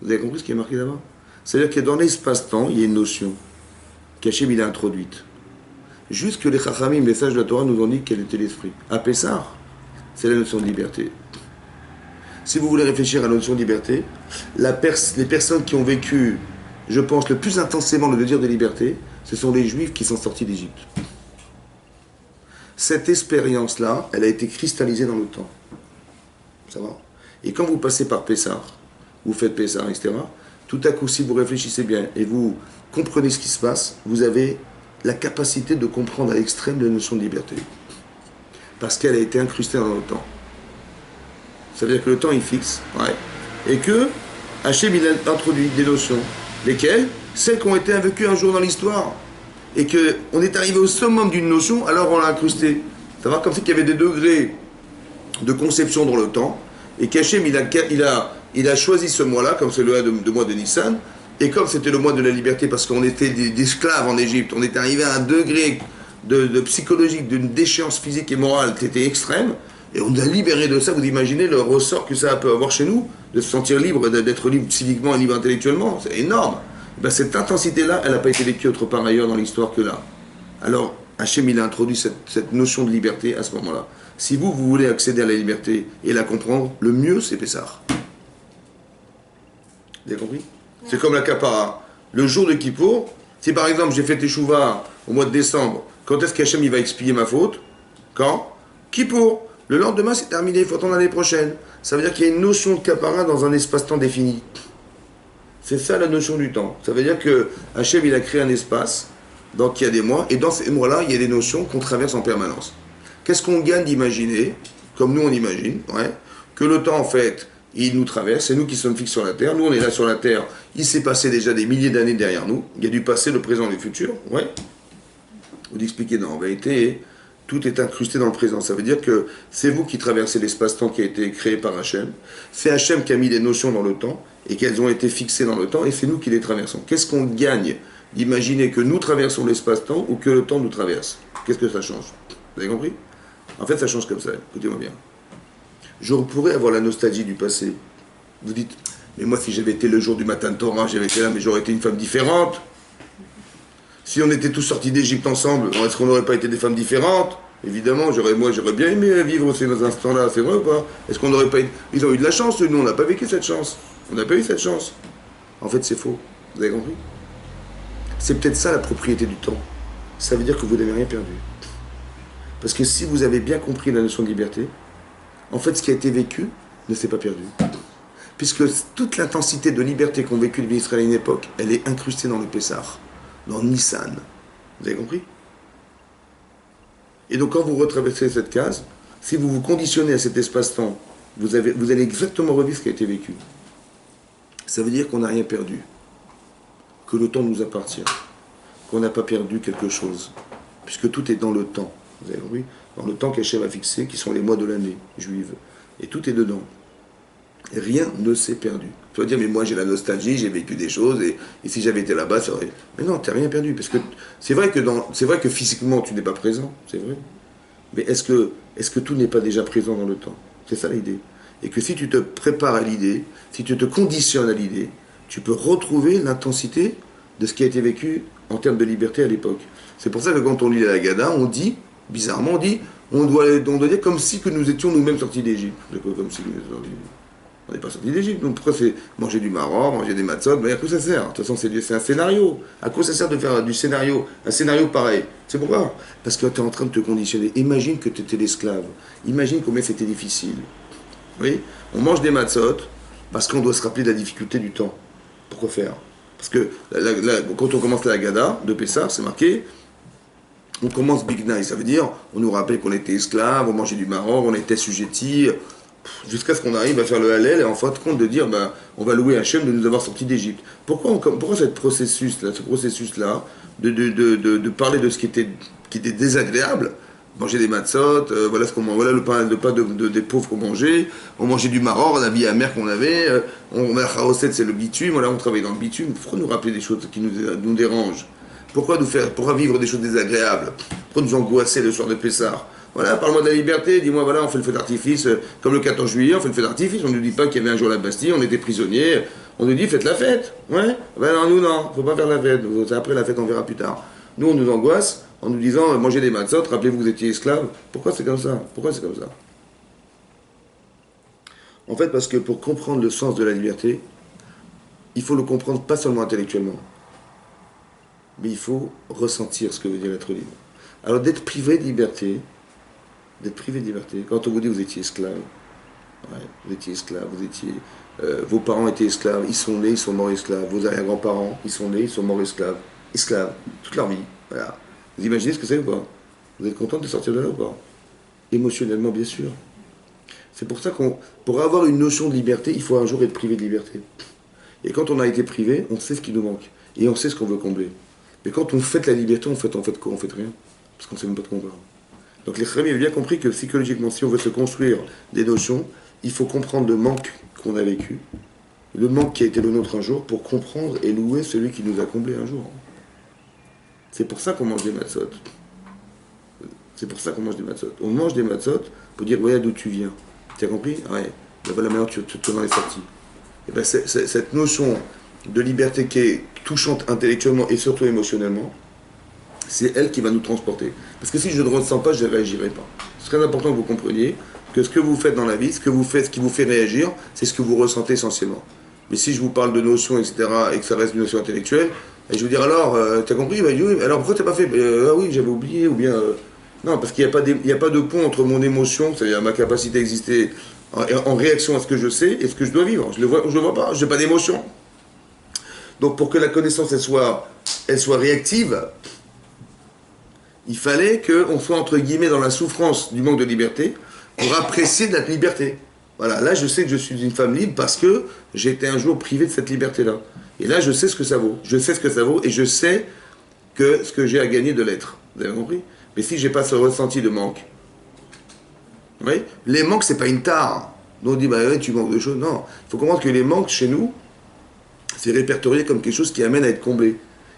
Vous avez compris ce qui est marqué là-bas? C'est-à-dire que dans l'espace-temps, il y a une notion qu'Hachem il a introduite. Juste que les Chachamim, les sages de la Torah, nous ont dit quel était l'esprit. À Pessah, c'est la notion de liberté. Si vous voulez réfléchir à la notion de liberté, les personnes qui ont vécu, je pense, le plus intensément le désir de liberté, ce sont les Juifs qui sont sortis d'Égypte. Cette expérience-là, elle a été cristallisée dans le temps. Ça va? Et quand vous passez par Pessah, vous faites Pessah, etc., tout à coup, si vous réfléchissez bien et vous comprenez ce qui se passe, vous avez la capacité de comprendre à l'extrême la notion de liberté. Parce qu'elle a été incrustée dans le temps. Ça veut dire que le temps est fixe, ouais. Et que Hachem, il a introduit des notions. Lesquelles? Celles qui ont été invoquées un jour dans l'histoire. Et qu'on est arrivé au summum d'une notion, alors on l'a incrusté. Ça va comme si il y avait des degrés de conception dans le temps, et qu'Hachem, il a choisi ce mois-là, comme c'est le mois de Nissan, et comme c'était le mois de la liberté, parce qu'on était des esclaves en Égypte, on était arrivé à un degré de psychologique, d'une déchéance physique et morale qui était extrême, Et on a libéré de ça, vous imaginez le ressort que ça peut avoir chez nous, de se sentir libre, d'être libre civiquement et libre intellectuellement, c'est énorme. Ben, cette intensité-là, elle n'a pas été vécue autre part ailleurs dans l'histoire que là. Alors, Hachem, il a introduit cette notion de liberté à ce moment-là. Si vous voulez accéder à la liberté et la comprendre, le mieux, c'est Pessah. Vous avez compris? C'est comme la Kapara. Le jour de Kippour, si par exemple j'ai fait Teshuvah au mois de décembre, quand est-ce qu'Hachem il va expier ma faute? Quand? Kippour. Le lendemain, c'est terminé, il faut attendre l'année prochaine. Ça veut dire qu'il y a une notion de Kapara dans un espace-temps défini. C'est ça la notion du temps. Ça veut dire que Hachem il a créé un espace, donc il y a des mois, et dans ces mois-là, il y a des notions qu'on traverse en permanence. Qu'est-ce qu'on gagne d'imaginer, comme nous on imagine, que le temps en fait, il nous traverse, c'est nous qui sommes fixes sur la Terre, nous on est là sur la Terre, il s'est passé déjà des milliers d'années derrière nous, il y a du passé, le présent et le futur, Vous expliquez, non, en vérité, tout est incrusté dans le présent, ça veut dire que c'est vous qui traversez l'espace-temps qui a été créé par Hachem, c'est Hachem qui a mis des notions dans le temps, et qu'elles ont été fixées dans le temps, et c'est nous qui les traversons. Qu'est-ce qu'on gagne d'imaginer que nous traversons l'espace-temps ou que le temps nous traverse? Qu'est-ce que ça change? Vous avez compris? En fait, ça change comme ça, écoutez-moi bien. Je pourrais avoir la nostalgie du passé. Vous dites, mais moi, si j'avais été le jour du matin de Torah, j'avais été là, mais j'aurais été une femme différente. Si on était tous sortis d'Égypte ensemble, est-ce qu'on n'aurait pas été des femmes différentes? Évidemment, j'aurais bien aimé vivre ces instants-là, c'est vrai ou pas? Est-ce qu'on n'aurait pas eu... Ils ont eu de la chance, nous, on n'a pas vécu cette chance. On n'a pas eu cette chance. En fait, c'est faux. Vous avez compris? C'est peut-être ça la propriété du temps. Ça veut dire que vous n'avez rien perdu. Parce que si vous avez bien compris la notion de liberté, en fait, ce qui a été vécu ne s'est pas perdu. Puisque toute l'intensité de liberté qu'ont vécu les Israéliens à une époque, elle est incrustée dans le Pessah, dans Nissan. Vous avez compris? Et donc, quand vous retraversez cette case, si vous vous conditionnez à cet espace-temps, vous allez exactement revivre ce qui a été vécu. Ça veut dire qu'on n'a rien perdu, que le temps nous appartient, qu'on n'a pas perdu quelque chose, puisque tout est dans le temps. Vous avez compris? Dans le temps qu'Hachem a fixé, qui sont les mois de l'année juive. Et tout est dedans. Et rien ne s'est perdu. Tu vas dire, mais moi j'ai la nostalgie, j'ai vécu des choses, et si j'avais été là-bas, ça aurait... Mais non, tu n'as rien perdu, parce que c'est vrai que physiquement tu n'es pas présent, c'est vrai. Mais est-ce que tout n'est pas déjà présent dans le temps? C'est ça l'idée. Et que si tu te prépares à l'idée, si tu te conditionnes à l'idée, tu peux retrouver l'intensité de ce qui a été vécu en termes de liberté à l'époque. C'est pour ça que quand on lit la Haggadah, on dit, bizarrement, on doit dire comme si que nous étions nous-mêmes sortis d'Égypte. Comme si nous étions sortis d'Égypte. On n'est pas sortis d'Égypte. Donc pourquoi c'est manger du maror, manger des matzot? Mais à quoi ça sert? De toute façon, c'est un scénario. À quoi ça sert de faire du scénario? Un scénario pareil. C'est pourquoi? Parce que tu es en train de te conditionner. Imagine que tu étais l'esclave. Imagine combien c'était difficile. Oui? On mange des matzot parce qu'on doit se rappeler de la difficulté du temps. Pourquoi faire? Parce que quand on commence la Haggadah de Pessah, c'est marqué, on commence Big Night, ça veut dire, on nous rappelle qu'on était esclaves, on mangeait du maror, on était assujettis, jusqu'à ce qu'on arrive à faire le Hallel et en fin de compte de dire, on va louer Hachem de nous avoir sortis d'Égypte. Pourquoi ce processus-là de parler de ce qui était désagréable? Manger des matzot, voilà le pain des pauvres qu'on mangeait, on mangeait du maror, la vie amère qu'on avait, la charoset c'est le bitume, voilà, on travaillait dans le bitume. Pourquoi nous rappeler des choses qui nous dérangent? Pourquoi vivre des choses désagréables? Pourquoi nous angoisser le soir de Pessah? Voilà, parle-moi de la liberté, dis-moi, voilà, on fait le feu d'artifice, comme le 14 juillet, on fait le feu d'artifice, on ne nous dit pas qu'il y avait un jour à la Bastille, on était prisonniers, on nous dit faites la fête, ouais? Ben non, nous non, faut pas faire la fête, après la fête on verra plus tard. Nous on nous angoisse en nous disant mangez des matzot, rappelez-vous que vous étiez esclaves. Pourquoi c'est comme ça? Pourquoi c'est comme ça? En fait, parce que pour comprendre le sens de la liberté, il faut le comprendre pas seulement intellectuellement, mais il faut ressentir ce que veut dire être libre. Alors d'être privé de liberté, quand on vous dit vous étiez esclave, vos parents étaient esclaves, ils sont nés, ils sont morts esclaves, vos arrière-grands-parents, ils sont nés, ils sont morts esclaves, toute leur vie, voilà. Vous imaginez ce que c'est ou pas? Vous êtes content de sortir de là ou pas? Émotionnellement, bien sûr. C'est pour ça pour avoir une notion de liberté, il faut un jour être privé de liberté. Et quand on a été privé, on sait ce qui nous manque. Et on sait ce qu'on veut combler. Mais quand on fait la liberté, on fait quoi? On fait rien. Parce qu'on ne sait même pas de quoi on parle. Donc les Chachamim ont bien compris que psychologiquement, si on veut se construire des notions, il faut comprendre le manque qu'on a vécu, le manque qui a été le nôtre un jour, pour comprendre et louer celui qui nous a comblé un jour. C'est pour ça qu'on mange des matzot. C'est pour ça qu'on mange des matzot. On mange des matzot pour dire, voilà d'où tu viens. Tu as compris? Ouais. Ben voilà, maintenant tu en es sorti. Et ben cette notion de liberté qui est touchante intellectuellement et surtout émotionnellement, c'est elle qui va nous transporter. Parce que si je ne ressens pas, je ne réagirai pas. C'est très important que vous compreniez que ce que vous faites dans la vie, ce que vous faites, ce qui vous fait réagir, c'est ce que vous ressentez essentiellement. Mais si je vous parle de notions, etc., et que ça reste une notion intellectuelle, et je vous dire alors, t'as compris? Bah, oui, alors pourquoi t'as pas fait? Ah oui, j'avais oublié, ou bien... non, parce qu'il n'y a pas de pont entre mon émotion, c'est-à-dire ma capacité à exister en réaction à ce que je sais, et ce que je dois vivre. Je le vois pas, je n'ai pas d'émotion. Donc pour que la connaissance, elle soit réactive, il fallait qu'on soit, entre guillemets, dans la souffrance du manque de liberté, pour apprécier de la liberté. Voilà, là je sais que je suis une femme libre parce que j'ai été un jour privé de cette liberté-là. Et là je sais ce que ça vaut. Je sais ce que ça vaut et je sais que ce que j'ai à gagner de l'être. Vous avez compris? Mais si j'ai pas ce ressenti de manque, vous voyez, les manques c'est pas une tare. Donc on dit bah ouais tu manques de choses. Non, il faut comprendre que les manques chez nous, c'est répertorié comme quelque chose qui amène à être comblé.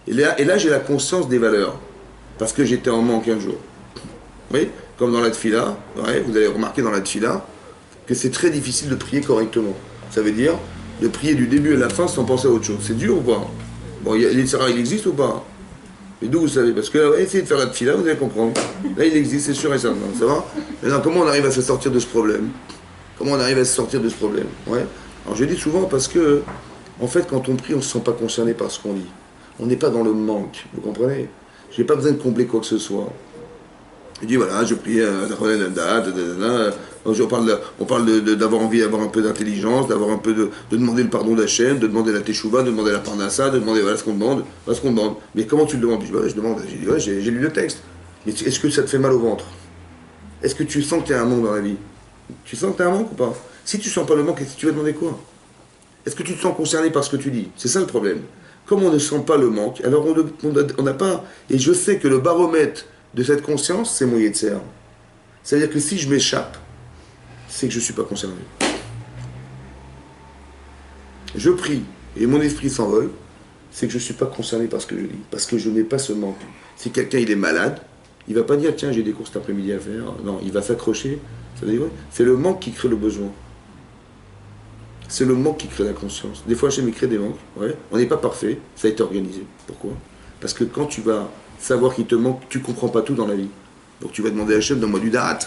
Et là j'ai la conscience des valeurs. Parce que j'étais en manque un jour. Vous voyez? Comme dans la tfila, ouais, vous allez remarquer dans la tfila que c'est très difficile de prier correctement. Ça veut dire de prier du début à la fin sans penser à autre chose. C'est dur ou pas? Bon, l'Itzhara, il existe ou pas? Mais d'où vous savez? Parce que là, essayez de faire la tfila, vous allez comprendre. Là, il existe, c'est sûr et certain. Ça va? Maintenant, comment on arrive à se sortir de ce problème? Comment on arrive à se sortir de ce problème? Ouais. Alors, je dis souvent parce que, en fait, quand on prie, on ne se sent pas concerné par ce qu'on dit. On n'est pas dans le manque, vous comprenez? Je n'ai pas besoin de combler quoi que ce soit. Je dis voilà, je prie, on parle d'avoir envie d'avoir un peu d'intelligence, d'avoir un peu de demander le pardon d'Hachem, de demander la teshuva, de demander la parnassa, de demander voilà ce qu'on demande, voilà ce qu'on demande. Mais comment tu le demandes? Je demande, j'ai dit ouais, j'ai lu le texte. Mais est-ce que ça te fait mal au ventre? Est-ce que tu sens que tu as un manque dans la vie? Tu sens que tu as un manque ou pas? Si tu sens pas le manque, tu vas demander quoi? Est-ce que tu te sens concerné par ce que tu dis? C'est ça le problème. Comme on ne sent pas le manque, alors on n'a pas... Et je sais que le baromètre de cette conscience, c'est mon Yetzer. C'est-à-dire que si je m'échappe, c'est que je ne suis pas concerné. Je prie et mon esprit s'envole, c'est que je ne suis pas concerné par ce que je dis, parce que je n'ai pas ce manque. Si quelqu'un il est malade, il ne va pas dire tiens j'ai des cours cet après-midi à faire. Non, il va s'accrocher. C'est le manque qui crée le besoin. C'est le manque qui crée la conscience. Des fois, Hachem crée des manques. Ouais. On n'est pas parfait. Ça a été organisé. Pourquoi? Parce que quand tu vas savoir qu'il te manque, tu ne comprends pas tout dans la vie. Donc tu vas demander à Hachem, donne-moi du darat.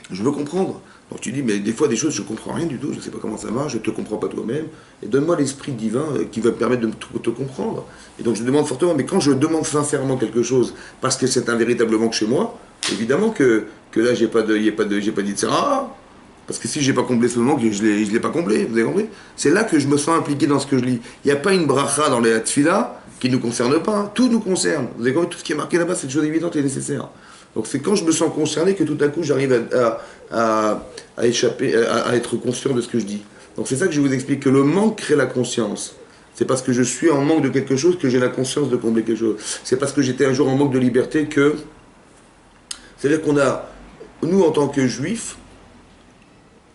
Je veux comprendre. Donc tu dis, mais des fois, des choses, je ne comprends rien du tout. Je ne sais pas comment ça marche. Je ne te comprends pas toi-même. Et donne-moi l'esprit divin qui va me permettre de te comprendre. Et donc je demande fortement. Mais quand je demande sincèrement quelque chose, parce que c'est un véritable manque chez moi, évidemment que là, j'ai pas dit de ça. Parce que si je n'ai pas comblé ce manque, je ne l'ai pas comblé, vous avez compris? C'est là que je me sens impliqué dans ce que je lis. Il n'y a pas une bracha dans les tfila qui ne nous concerne pas. Tout nous concerne. Vous avez compris? Tout ce qui est marqué là-bas, c'est une chose évidente et nécessaire. Donc c'est quand je me sens concerné que tout à coup j'arrive à échapper, à être conscient de ce que je dis. Donc c'est ça que je vous explique, que le manque crée la conscience. C'est parce que je suis en manque de quelque chose que j'ai la conscience de combler quelque chose. C'est parce que j'étais un jour en manque de liberté que... C'est-à-dire qu'on a, nous en tant que juifs,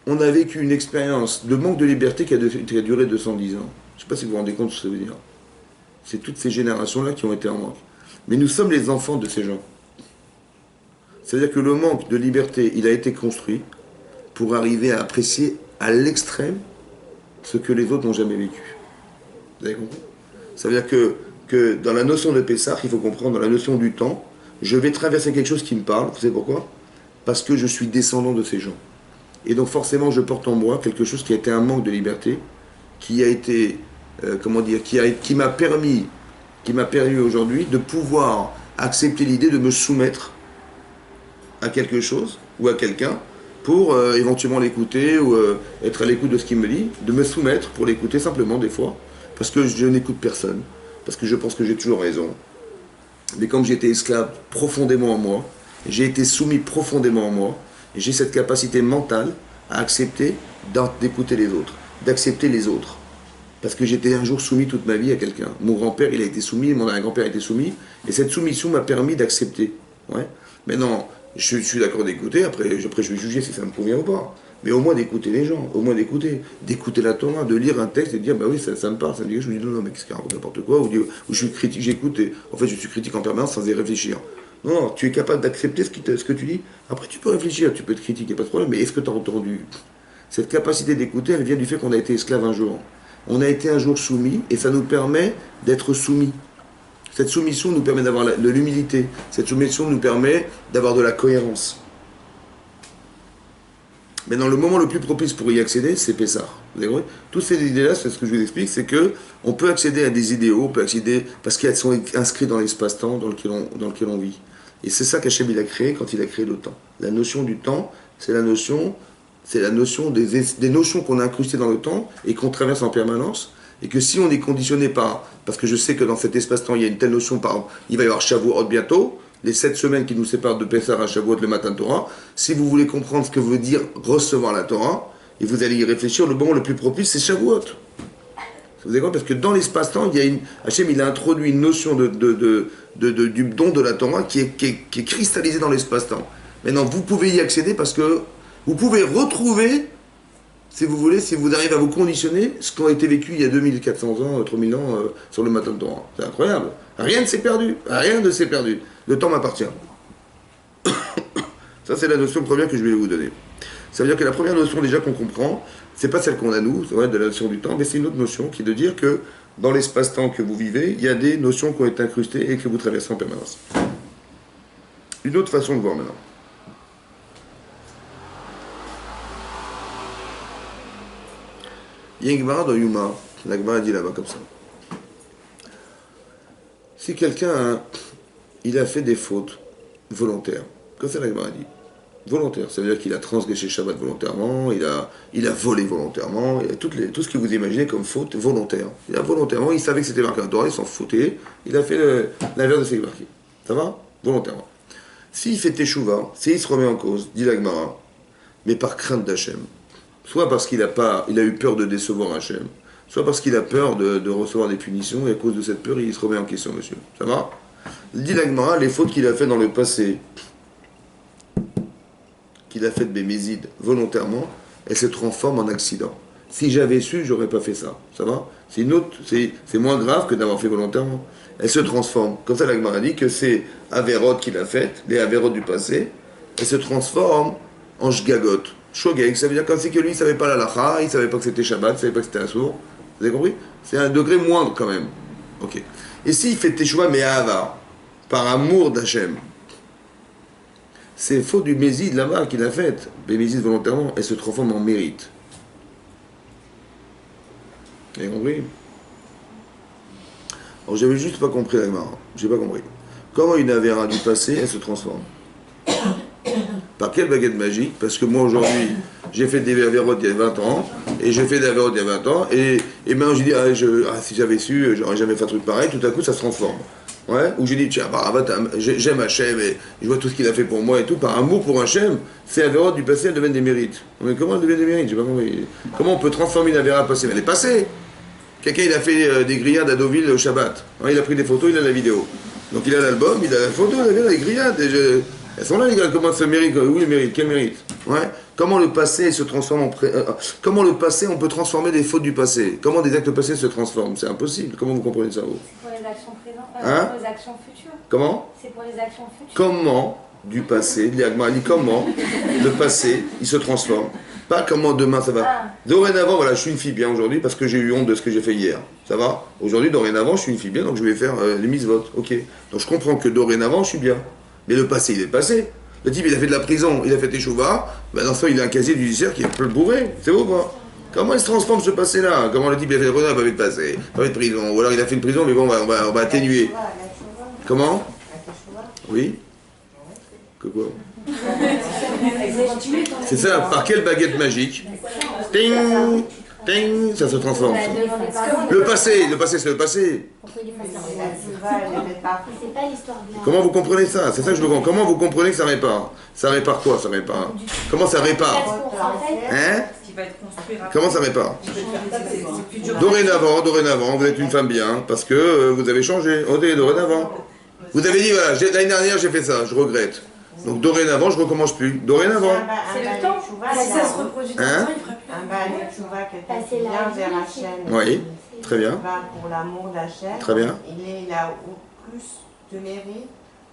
on a vécu une expérience de manque de liberté qui a duré 210 ans. Je ne sais pas si vous vous rendez compte de ce que ça veut dire. C'est toutes ces générations-là qui ont été en manque. Mais nous sommes les enfants de ces gens. C'est-à-dire que le manque de liberté, il a été construit pour arriver à apprécier à l'extrême ce que les autres n'ont jamais vécu. Vous avez compris? Ça veut dire que dans la notion de Pessah, il faut comprendre, dans la notion du temps, je vais traverser quelque chose qui me parle. Vous savez pourquoi? Parce que je suis descendant de ces gens. Et donc forcément, je porte en moi quelque chose qui a été un manque de liberté, qui a été, qui m'a permis aujourd'hui de pouvoir accepter l'idée de me soumettre à quelque chose ou à quelqu'un pour éventuellement l'écouter ou être à l'écoute de ce qu'il me dit, de me soumettre pour l'écouter simplement des fois, parce que je n'écoute personne, parce que je pense que j'ai toujours raison. Mais comme j'ai été esclave profondément en moi, j'ai été soumis profondément en moi, et j'ai cette capacité mentale à accepter d'écouter les autres, d'accepter les autres. Parce que j'étais un jour soumis toute ma vie à quelqu'un. Mon grand-père, il a été soumis, mon arrière-grand-père a été soumis, et cette soumission m'a permis d'accepter. Ouais. Maintenant, je suis d'accord d'écouter, après je vais juger si ça me convient ou pas. Mais au moins d'écouter les gens, au moins d'écouter la Torah, de lire un texte et de dire, bah oui, ça me parle, ça me dit, je me dis, non, mais qu'est-ce qu'il raconte n'importe quoi, ou je suis critique, j'écoute, et en fait je suis critique en permanence sans y réfléchir. Non, tu es capable d'accepter ce que tu dis. Après, tu peux réfléchir, tu peux te critiquer, pas de problème, mais est-ce que tu as entendu? Cette capacité d'écouter, elle vient du fait qu'on a été esclave un jour. On a été un jour soumis, et ça nous permet d'être soumis. Cette soumission nous permet d'avoir de l'humilité. Cette soumission nous permet d'avoir de la cohérence. Mais dans le moment le plus propice pour y accéder, c'est Pessah. Vous avez compris? Toutes ces idées-là, c'est ce que je vous explique, c'est que on peut accéder à des idéaux, on peut accéder parce qu'elles sont inscrites dans l'espace-temps dans lequel on vit. Et c'est ça qu'Hachem il a créé quand il a créé le temps. La notion du temps, c'est la notion des notions qu'on a incrustées dans le temps et qu'on traverse en permanence. Et que si on est conditionné parce que je sais que dans cet espace-temps, il y a une telle notion, par exemple, il va y avoir Shavuot bientôt, les 7 semaines qui nous séparent de Pessah à Shavuot le matin de Torah, si vous voulez comprendre ce que veut dire recevoir la Torah, et vous allez y réfléchir, le moment le plus propice, c'est Shavuot. Vous avez compris? Parce que dans l'espace-temps, Hachem, il a introduit une notion du don de la Torah qui est cristallisée dans l'espace-temps. Maintenant, vous pouvez y accéder parce que vous pouvez retrouver, si vous voulez, si vous arrivez à vous conditionner, ce qui a été vécu il y a 2400 ans, 3000 ans, sur le matin de Torah. C'est incroyable. Rien ne s'est perdu. Rien ne s'est perdu. Le temps m'appartient. Ça, c'est la notion première que je vais vous donner. Ça veut dire que la première notion déjà qu'on comprend, c'est pas celle qu'on a nous, ouais, de la notion du temps, mais c'est une autre notion qui est de dire que dans l'espace-temps que vous vivez, il y a des notions qui ont été incrustées et que vous traversez en permanence. Une autre façon de voir maintenant. Il y a une Gemara dans Yuma, la Gemara dit là-bas comme ça. Si quelqu'un il a fait des fautes volontaires, comme ça la Gemara dit, volontaire, ça veut dire qu'il a transgressé Shabbat volontairement, il a volé volontairement, il a tout ce que vous imaginez comme faute volontaire. Il a volontairement, il savait que c'était marqué dans la Torah, il s'en foutait, il a fait l'inverse de ce qui est marqué. Ça va? Volontairement. S'il fait teshuva, s'il se remet en cause, dit la Gemara, mais par crainte d'Hachem, soit parce qu'il a eu peur de décevoir Hachem, soit parce qu'il a peur de recevoir des punitions, et à cause de cette peur, il se remet en question, monsieur. Ça va? Dit la Gemara, les fautes qu'il a fait dans le passé, qu'il a fait de Bémézide volontairement, elles se transforment en accident. Si j'avais su, j'aurais pas fait ça. Ça va? C'est moins grave que d'avoir fait volontairement. Elles se transforment. Comme ça, la Gemara dit que c'est Averot qu'il a fait, les Averot du passé, elles se transforment en Shgagot. Shogeg, ça veut dire comme si que lui, il savait pas la lacha, il savait pas que c'était Shabbat, il savait pas que c'était Assour. Vous avez compris? C'est un degré moindre quand même. Ok. Et s'il fait Teshuvah, mais Ahava, par amour d'Hachem, ces fautes du Mézid là-bas qu'il a faites, les Mézid volontairement, elles se transforment en mérite. Vous avez compris? Alors j'avais juste pas compris la Gemara. J'ai pas compris. Comment une Avera du passé, elle se transforme? Par quelle baguette magique? Parce que moi aujourd'hui, j'ai fait des Averot il y a 20 ans, et j'ai fait des Averot il y a 20 ans, et maintenant j'ai dit, si j'avais su, j'aurais jamais fait un truc pareil, tout à coup ça se transforme. Ouais, où j'ai dit, tiens, j'aime Hachem, et je vois tout ce qu'il a fait pour moi et tout, par amour pour Hachem, ces Averot du passé, elles deviennent des mérites. Mais comment elles deviennent des mérites? J'ai pas compris. Comment on peut transformer une Avera passée? Mais elle est passée. Quelqu'un, il a fait des grillades à Deauville au Shabbat. Ouais, il a pris des photos, il a la vidéo. Donc il a l'album, il a la photo, il a les grillades. Elles sont là, les gars, comment ça mérite? Oui, les mérites, quel mérite? Ouais. Comment le passé se transforme en comment le passé, on peut transformer des fautes du passé? Comment des actes passés se transforment? C'est impossible. Comment vous comprenez ça, vous? C'est pour les actions présentes, Hein? les actions futures. Comment? C'est pour les actions futures. Comment du passé, comment le passé, il se transforme? Pas comment demain ça va. Ah. Dorénavant, voilà, je suis une fille bien aujourd'hui parce que j'ai eu honte de ce que j'ai fait hier. Ça va? Aujourd'hui, dorénavant, je suis une fille bien, donc je vais faire les mises-votes. Ok. Donc je comprends que dorénavant, je suis bien. Mais le passé, il est passé. Le type, il a fait de la prison, il a fait teshuva, ben dans ce cas, il a un casier judiciaire qui peut le bourrer. C'est beau, quoi. Comment il se transforme ce passé-là? Comment le type, il a fait de la prison, il n'a pas fait de passé, pas fait de prison. Ou alors il a fait une prison, mais bon, on va atténuer. Comment? Oui? Que quoi? C'est ça, par quelle baguette magique? Ting! Ting! Ça se transforme. Le passé, c'est le passé. C'est pas l'histoire de la... Comment vous comprenez ça? C'est ça que je veux comprendre. Comment vous comprenez que ça répare? Ça répare quoi, ça répare? Comment ça répare? Hein? Comment ça répare? Dorénavant, vous êtes une femme bien, parce que vous avez changé. Dorénavant. Vous avez dit, voilà, l'année dernière j'ai fait ça, je regrette. Donc dorénavant, je ne recommence plus. Dorénavant. C'est le temps. Si ça se reproduit dans le temps, il fera plus. Un baal de tchouva, quelqu'un qui vient vers Hachem. Oui, très bien. Va pour l'amour d'Hachem. Très bien. Il a plus de mérite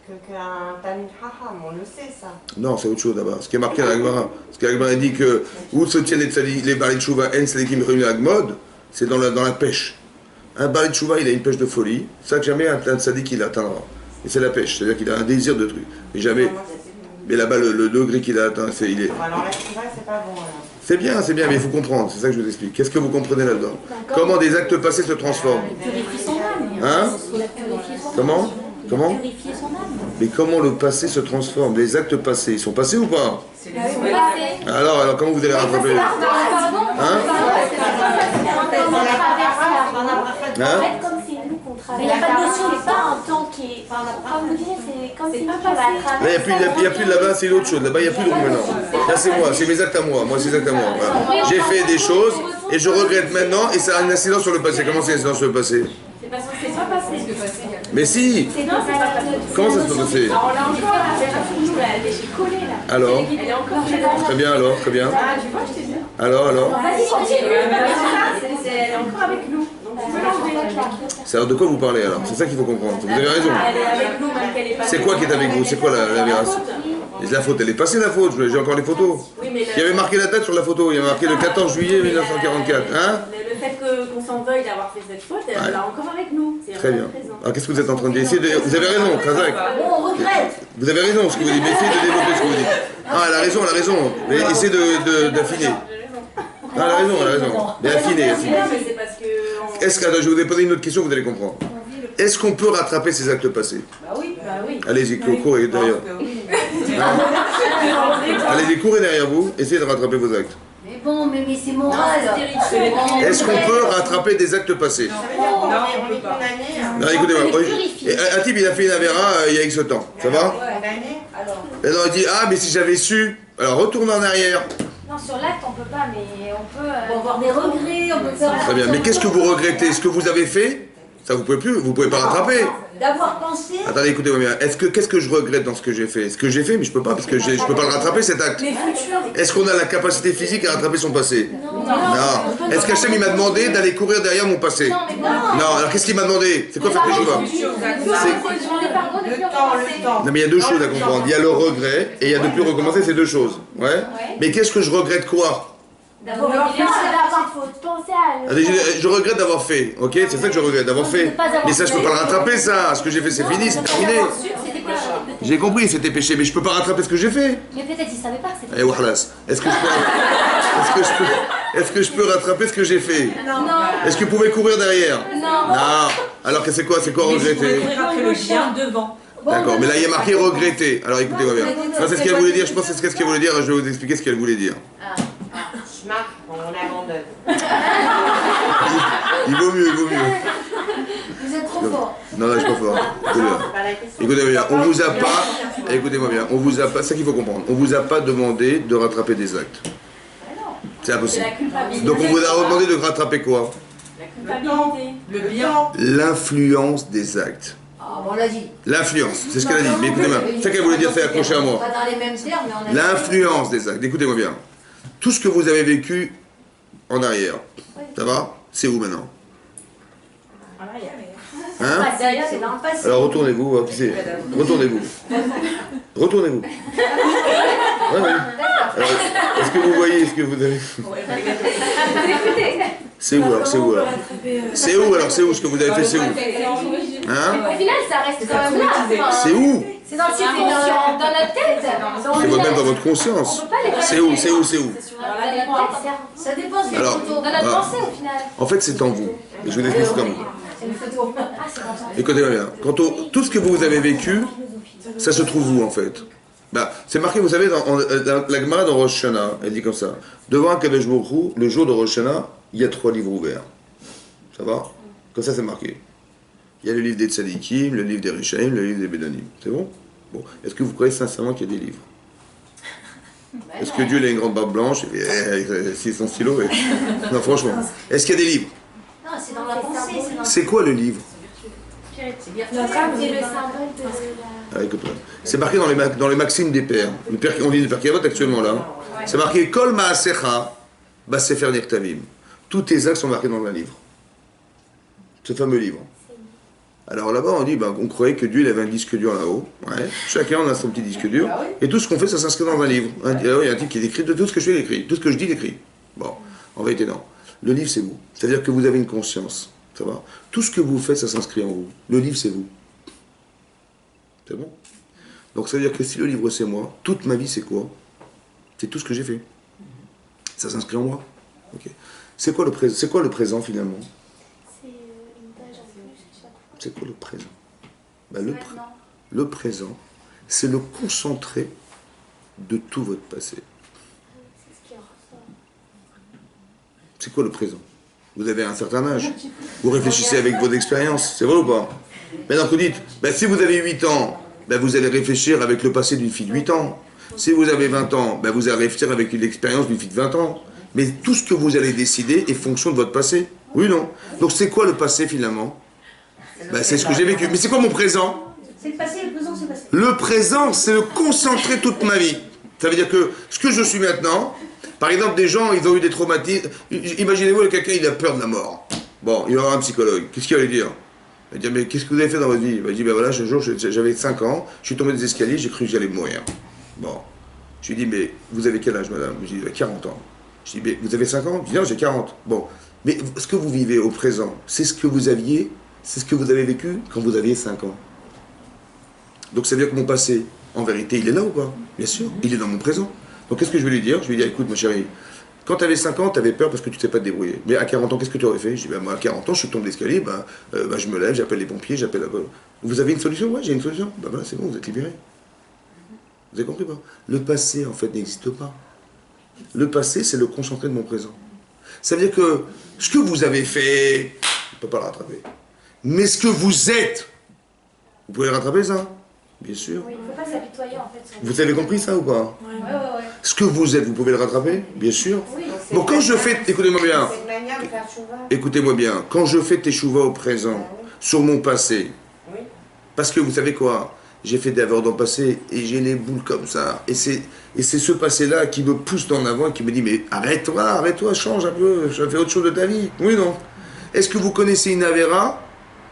qu'un Talmid Chacham, on le sait ça. Non, c'est autre chose là-bas. Ce qui est marqué à la Gemara. Ce que la Gemara dit que où se tiennent les Balei Tshuva en Sadikim Réunis à Gmod, c'est dans la pêche. Un Balei Tshuva, il a une pêche de folie. Ça que jamais un Sadik il atteindra. Et c'est la pêche, c'est-à-dire qu'il a un désir de truc. Mais jamais. Mais là-bas, le degré qu'il a atteint, c'est. Alors la Tshuva, c'est pas bon alors. C'est bien, mais il faut comprendre. C'est ça que je vous explique. Qu'est-ce que vous comprenez là-dedans? Comment des actes passés se transforment? Purifier son âme. Hein? Comment? Comment? Purifier son âme. Mais comment le passé se transforme? Les actes passés, ils sont passés ou pas? Alors comment vous allez rattraper? Hein? En fait, comme c'est nous qu'on travaille. Il n'y a pas de notion de temps, un temps qui est. Comme vous disiez, c'est comme si nous on va Là, il n'y a plus de là-bas, c'est l'autre chose. Là-bas, il n'y a plus de roue maintenant. Là, c'est moi, c'est mes actes à moi. Moi, c'est mes actes à moi. Voilà. J'ai fait des choses et je regrette maintenant et ça a une incidence sur le passé. Comment c'est une incidence sur le passé? C'est parce que c'est pas passé. Mais si! Comment ça se peut passer? On l'a encore à faire nous là, elle est collée là. Alors? Elle est encore chez Très bien, alors, très bien. Ah, tu vois, je t'ai dit. Alors? Vas-y, continue. Elle est encore avec nous. Donc tu peux l'enlever. C'est alors de quoi vous parlez alors? C'est ça qu'il faut comprendre. Vous avez raison. Elle est avec nous, même qu'elle est pas. C'est quoi qui est avec vous? C'est quoi la véracité? La faute, elle est passée la faute, j'ai encore les photos. Il y avait marqué la date sur la photo, il y avait marqué le 14 juillet 1944. Hein? Le fait qu'on s'en veuille d'avoir fait cette faute, elle l'a encore avec nous. Très bien. Alors qu'est-ce que vous êtes en train de dire? Vous avez raison, Kazak. On regrette. Vous avez raison ce que vous dites, mais essayez de développer ce que vous dites. Ah, elle a raison. Mais essayez d'affiner. Ah, elle a raison. Mais affiner. Est-ce que, je vais vous poser une autre question, vous allez comprendre. Est-ce qu'on peut rattraper ces actes passés? Bah oui. Allez-y, courez derrière. Allez-y, courez derrière vous, essayez de rattraper vos actes. Mais bon, mais c'est moral. Est-ce qu'on peut rattraper des actes passés? Non, on est condamné. Non, écoutez-moi. Un type, il a fait une avéra il y a X temps. Ça va? Condamné. Et alors il dit, ah, mais si j'avais su, alors retourne en arrière. Non, sur l'acte, on peut pas, mais on peut avoir des regrets, on peut faire. Très bien, mais qu'est-ce que vous regrettez? Ce que vous avez fait? Ça vous pouvez plus, vous pouvez pas rattraper. D'avoir pensé. Attendez, écoutez-moi bien. Qu'est-ce que je regrette dans ce que j'ai fait? Ce que j'ai fait, mais je peux pas parce que je peux pas le rattraper cet acte. Est-ce qu'on a la capacité physique à rattraper son passé? Non. Est-ce qu'Hachem il m'a demandé d'aller courir derrière mon passé? Non. Alors qu'est-ce qu'il m'a demandé? C'est quoi faire teshuva? Le temps. Non mais il y a deux choses à comprendre. Il y a le regret et il y a de plus recommencer, c'est deux choses. Ouais. Mais qu'est-ce que je regrette quoi? D'avoir pensé à. Je regrette d'avoir fait, ok? C'est ça que je regrette, d'avoir fait. Mais ça, je peux pas le rattraper, ça. Ce que j'ai fait, c'est fini, c'est terminé. J'ai compris, c'était péché, mais je peux pas rattraper ce que j'ai fait. Mais peut-être il savait pas que c'était. Eh, Wahlas, est-ce que je peux rattraper ce que j'ai fait? Non. Est-ce que vous pouvez courir derrière? Non. Alors que c'est quoi regretter? Après le chien devant. D'accord, mais là il y a marqué regretter. Alors écoutez-moi bien. Ça, c'est ce qu'elle voulait dire, je pense que c'est ce qu'elle voulait dire, je vais vous expliquer ce qu'elle voulait dire. Schmack, on abandonne. Il vaut mieux. Vous êtes trop fort. Non, je suis pas fort. Écoutez-moi bien, écoutez-moi bien, on vous a pas, c'est ça qu'il faut comprendre, on vous a pas demandé de rattraper des actes. C'est impossible. Donc on vous a demandé de rattraper quoi? Le bien. L'influence des actes. Ah, bon, on l'a dit. L'influence, c'est ce qu'elle a dit. Mais écoutez-moi, c'est ça qu'elle voulait dire, c'est accroché à moi. Pas dans les mêmes termes, mais on a. L'influence des actes. Écoutez-moi bien. Tout ce que vous avez vécu en arrière, ça va? C'est où maintenant? Hein? C'est dans le passé. Alors retournez-vous, retournez-vous. Ouais. Est-ce que vous voyez ce que vous avez? C'est où alors? C'est où ce que vous avez fait? C'est où? Hein? Au final, ça reste quand même là. C'est où? C'est dans le subconscient, dans notre tête. C'est même dans votre conscience. C'est où? Ça dépend de Alors, dans notre pensée au final. En fait, c'est en vous. Et je vous explique c'est en vous. C'est une photo. Ah, c'est comme ça. Écoutez-moi bien. Tout ce que vous avez vécu, ça se trouve où en fait? C'est marqué, vous savez, dans la Gemara dans Rosh Hashanah, elle dit comme ça. Devant Akadosh Baruch Hu, le jour de Rosh Hashanah, il y a 3 livres ouverts. Ça va? Comme ça, c'est marqué. Il y a le livre des Tzadikim, le livre des Rishaim, le livre des Bédanim. C'est bon? Bon. Est-ce que vous croyez sincèrement qu'il y a des livres? Est-ce que Dieu il a une grande barbe blanche et son stylo Non, franchement. Est-ce qu'il y a des livres? Non, c'est dans la pensée. C'est quoi le livre? Notre âme, c'est le symbole de la. Écoute-moi. C'est marqué dans les maximes des pères. On dit des pères qui votent actuellement là. C'est marqué Kol Ma'asecha Basefer Nichtavim. Tous tes actes sont marqués dans un livre. Ce fameux livre. Alors là-bas, on dit, ben, on croyait que Dieu il avait un disque dur là-haut. Ouais. Chacun, on a son petit disque dur. Et tout ce qu'on fait, ça s'inscrit dans un livre. Il y a un type qui est écrit, de tout ce que je fais, il écrit. Tout ce que je dis, il écrit. Bon, en vérité, non. Le livre, c'est vous. C'est-à-dire que vous avez une conscience. Ça va? Tout ce que vous faites, ça s'inscrit en vous. Le livre, c'est vous. C'est bon? Donc ça veut dire que si le livre, c'est moi, toute ma vie, c'est quoi? C'est tout ce que j'ai fait. Ça s'inscrit en moi. Okay. C'est quoi le présent, finalement? C'est une page en plus. C'est quoi le présent? Ben, le présent, c'est le concentré de tout votre passé. C'est ce qui ressort. C'est quoi le présent? Vous avez un certain âge. Vous réfléchissez avec vos expériences. C'est vrai ou pas? Maintenant que vous dites, ben, si vous avez 8 ans, ben, vous allez réfléchir avec le passé d'une fille de 8 ans. Si vous avez 20 ans, ben, vous allez réfléchir avec l'expérience d'une fille de 20 ans. Mais tout ce que vous allez décider est fonction de votre passé. Oui ou non? Donc c'est quoi le passé finalement? Ben, c'est ce que j'ai vécu. Mais c'est quoi mon présent? C'est le passé et le présent, c'est le passé. Le présent, c'est le concentré toute ma vie. Ça veut dire que ce que je suis maintenant, par exemple, des gens, ils ont eu des traumatismes. Imaginez-vous, quelqu'un, il a peur de la mort. Bon, il va avoir un psychologue. Qu'est-ce qu'il va lui dire? Il va dire, mais qu'est-ce que vous avez fait dans votre vie? Il va dire, ben voilà, un jour, j'avais 5 ans, je suis tombé des escaliers, j'ai cru que j'allais mourir. Bon. Je lui dis, mais vous avez quel âge, madame? Je lui dis, 40 ans. Je dis, mais vous avez 5 ans? Je dis, non, j'ai 40. Bon. Mais ce que vous vivez au présent, c'est ce que vous aviez, c'est ce que vous avez vécu quand vous aviez 5 ans. Donc ça veut dire que mon passé, en vérité, il est là ou pas? Bien sûr, il est dans mon présent. Donc qu'est-ce que je vais lui dire? Je vais lui dire, écoute ma chérie, quand tu avais 5 ans, tu avais peur parce que tu ne sais pas te débrouiller. Mais à 40 ans, qu'est-ce que tu aurais fait? Je dis, ben moi à 40 ans, je suis tombé d'escalier, je me lève, j'appelle les pompiers, j'appelle la... Vous avez une solution? Ouais, j'ai une solution. Ben voilà, c'est bon, vous êtes libéré. Vous avez compris pas? Le passé, en fait, n'existe pas. Le passé, c'est le concentré de mon présent. Ça veut dire que ce que vous avez fait, on ne peut pas le rattraper. Mais ce que vous êtes, vous pouvez le rattraper, ça? Bien sûr. Oui, il ne faut pas s'apitoyer en fait. Vous avez compris ça ou pas? Ouais. Ce que vous êtes, vous pouvez le rattraper? Bien sûr. Oui. Bon, quand je fais... Écoutez-moi bien. C'est une manière de faire chouva. Écoutez-moi bien. Quand je fais teshuva au présent, sur mon passé, Oui. parce que vous savez quoi? J'ai fait des erreurs dans le passé et j'ai les boules comme ça. Et c'est ce passé-là qui me pousse en avant et qui me dit, mais arrête-toi, change un peu, fais autre chose de ta vie. Oui, non? Est-ce que vous connaissez une avéra